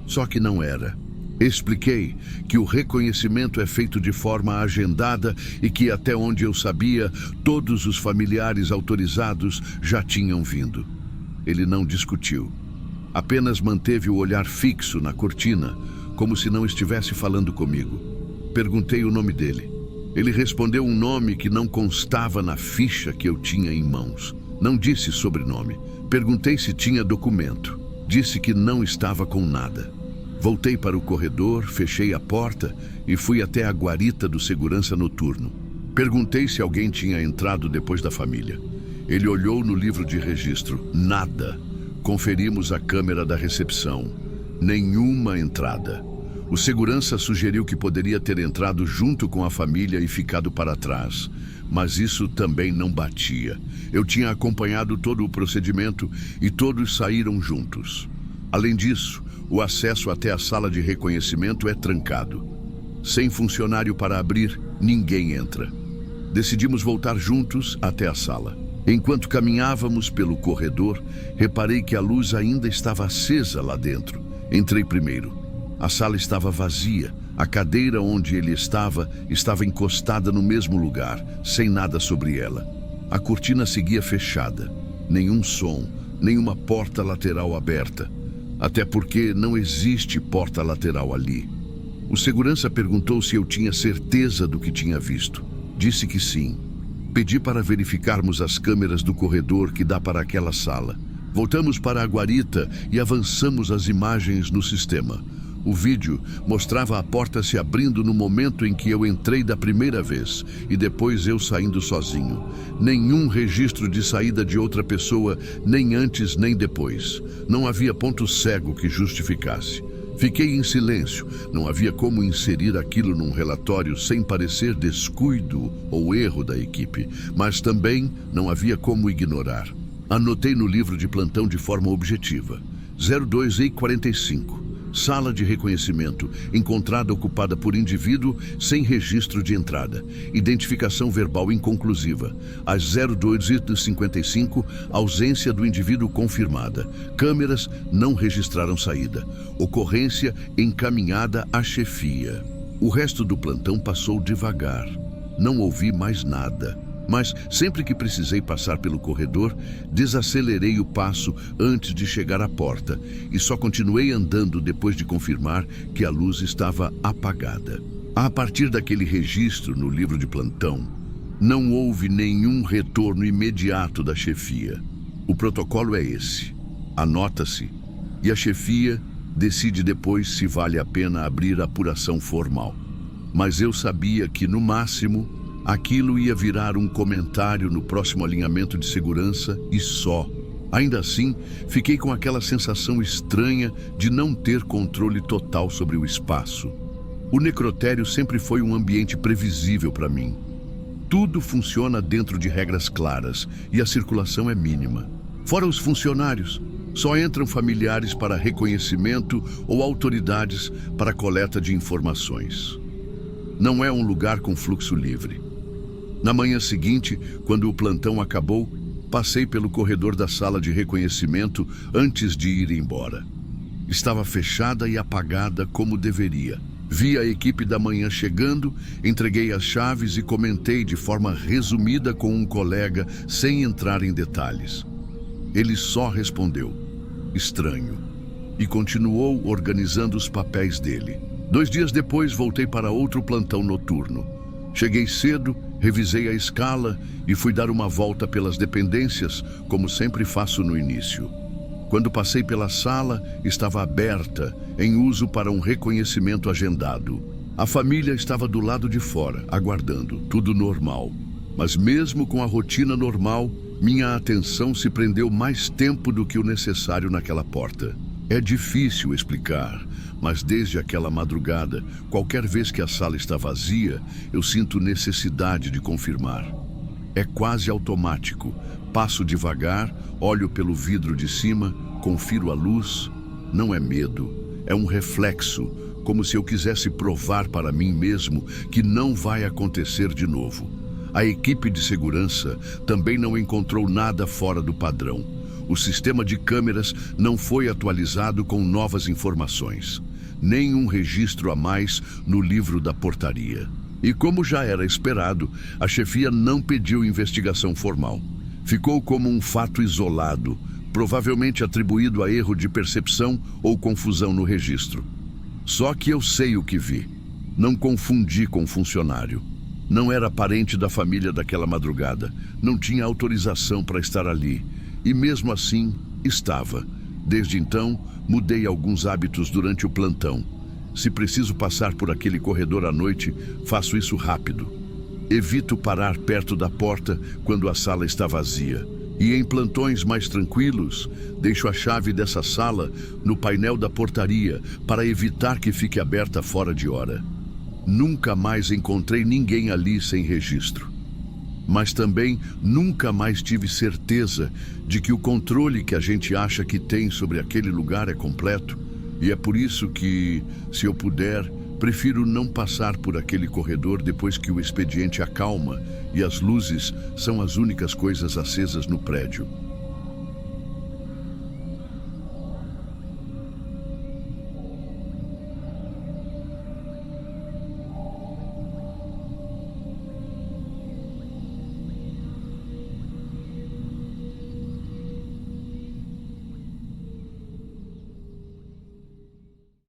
Speaker 1: Só que não era. Expliquei que o reconhecimento é feito de forma agendada e que, até onde eu sabia, todos os familiares autorizados já tinham vindo. Ele não discutiu. Apenas manteve o olhar fixo na cortina, como se não estivesse falando comigo. Perguntei o nome dele. Ele respondeu um nome que não constava na ficha que eu tinha em mãos. Não disse sobrenome. Perguntei se tinha documento. Disse que não estava com nada. Voltei para o corredor, fechei a porta e fui até a guarita do segurança noturno. Perguntei se alguém tinha entrado depois da família. Ele olhou no livro de registro. Nada. Conferimos a câmera da recepção. Nenhuma entrada. O segurança sugeriu que poderia ter entrado junto com a família e ficado para trás. Mas isso também não batia. Eu tinha acompanhado todo o procedimento e todos saíram juntos. Além disso, o acesso até a sala de reconhecimento é trancado. Sem funcionário para abrir, ninguém entra. Decidimos voltar juntos até a sala. Enquanto caminhávamos pelo corredor, reparei que a luz ainda estava acesa lá dentro. Entrei primeiro. A sala estava vazia. A cadeira onde ele estava encostada no mesmo lugar, sem nada sobre ela. A cortina seguia fechada. Nenhum som, nenhuma porta lateral aberta. Até porque não existe porta lateral ali. O segurança perguntou se eu tinha certeza do que tinha visto. Disse que sim. Pedi para verificarmos as câmeras do corredor que dá para aquela sala. Voltamos para a guarita e avançamos as imagens no sistema. O vídeo mostrava a porta se abrindo no momento em que eu entrei da primeira vez e depois eu saindo sozinho. Nenhum registro de saída de outra pessoa, nem antes nem depois. Não havia ponto cego que justificasse. Fiquei em silêncio. Não havia como inserir aquilo num relatório sem parecer descuido ou erro da equipe, mas também não havia como ignorar. Anotei no livro de plantão de forma objetiva. 02 e 45. Sala de reconhecimento, encontrada ocupada por indivíduo sem registro de entrada. Identificação verbal inconclusiva. Às 02h55, ausência do indivíduo confirmada. Câmeras não registraram saída. Ocorrência encaminhada à chefia. O resto do plantão passou devagar. Não ouvi mais nada. Mas, sempre que precisei passar pelo corredor, desacelerei o passo antes de chegar à porta e só continuei andando depois de confirmar que a luz estava apagada. A partir daquele registro no livro de plantão, não houve nenhum retorno imediato da chefia. O protocolo é esse. Anota-se e a chefia decide depois se vale a pena abrir a apuração formal. Mas eu sabia que, no máximo, aquilo ia virar um comentário no próximo alinhamento de segurança e só. Ainda assim, fiquei com aquela sensação estranha de não ter controle total sobre o espaço. O necrotério sempre foi um ambiente previsível para mim. Tudo funciona dentro de regras claras e a circulação é mínima. Fora os funcionários, só entram familiares para reconhecimento ou autoridades para coleta de informações. Não é um lugar com fluxo livre. Na manhã seguinte, quando o plantão acabou, passei pelo corredor da sala de reconhecimento antes de ir embora. Estava fechada e apagada como deveria. Vi a equipe da manhã chegando, entreguei as chaves e comentei de forma resumida com um colega, sem entrar em detalhes. Ele só respondeu, estranho, e continuou organizando os papéis dele. 2 dias depois, voltei para outro plantão noturno. Cheguei cedo, revisei a escala e fui dar uma volta pelas dependências, como sempre faço no início. Quando passei pela sala, estava aberta, em uso para um reconhecimento agendado. A família estava do lado de fora, aguardando, tudo normal. Mas mesmo com a rotina normal, minha atenção se prendeu mais tempo do que o necessário naquela porta. É difícil explicar, mas desde aquela madrugada, qualquer vez que a sala está vazia, eu sinto necessidade de confirmar. É quase automático. Passo devagar, olho pelo vidro de cima, confiro a luz. Não é medo, é um reflexo, como se eu quisesse provar para mim mesmo que não vai acontecer de novo. A equipe de segurança também não encontrou nada fora do padrão. O sistema de câmeras não foi atualizado com novas informações. Nenhum registro a mais no livro da portaria. E como já era esperado, a chefia não pediu investigação formal. Ficou como um fato isolado, provavelmente atribuído a erro de percepção ou confusão no registro. Só que eu sei o que vi. Não confundi com funcionário. Não era parente da família daquela madrugada. Não tinha autorização para estar ali. E mesmo assim, estava. Desde então, mudei alguns hábitos durante o plantão. Se preciso passar por aquele corredor à noite, faço isso rápido. Evito parar perto da porta quando a sala está vazia. E em plantões mais tranquilos, deixo a chave dessa sala no painel da portaria para evitar que fique aberta fora de hora. Nunca mais encontrei ninguém ali sem registro. Mas também nunca mais tive certeza de que o controle que a gente acha que tem sobre aquele lugar é completo. E é por isso que, se eu puder, prefiro não passar por aquele corredor depois que o expediente acalma e as luzes são as únicas coisas acesas no prédio.